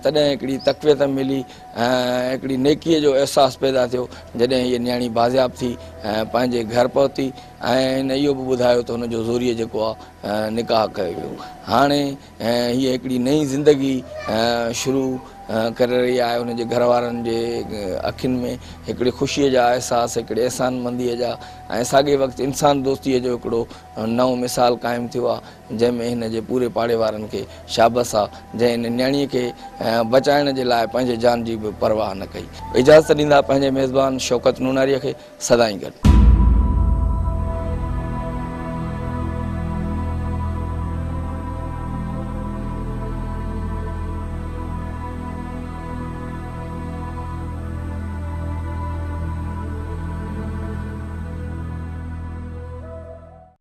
तॾहिं हिकिड़ी तक़वियत मिली, हिकिड़ी नेकीअ जो अहसासु पैदा थियो जॾहिं हीअ न्याणी बाज़ियाबु थी पंहिंजे घर पहुती ऐं हिन इहो बि ॿुधायो त हुनजो ज़ोरीअ जेको आहे निकाह कयो वियो। हाणे हीअ हिकिड़ी नई ज़िंदगी शुरू करे रही आहे। हुनजे घर वारनि जे अखियुनि में हिकिड़े ख़ुशीअ जा अहसास, हिकिड़े अहसानमंदीअ जा ऐं साॻे वक़्तु इंसान दोस्तीअ जो हिकिड़ो नओं मिसाल क़ाइमु थियो आहे, जंहिंमें हिन जे पूरे पाड़े वारनि खे शाबस आहे जंहिं हिन न्याणीअ खे बचाइण जे लाइ पंहिंजे जान जी बि परवाह न कई। इजाज़त ॾींदा पंहिंजे मेज़बान शौकत नूनारीअ खे। सदाईं गॾु।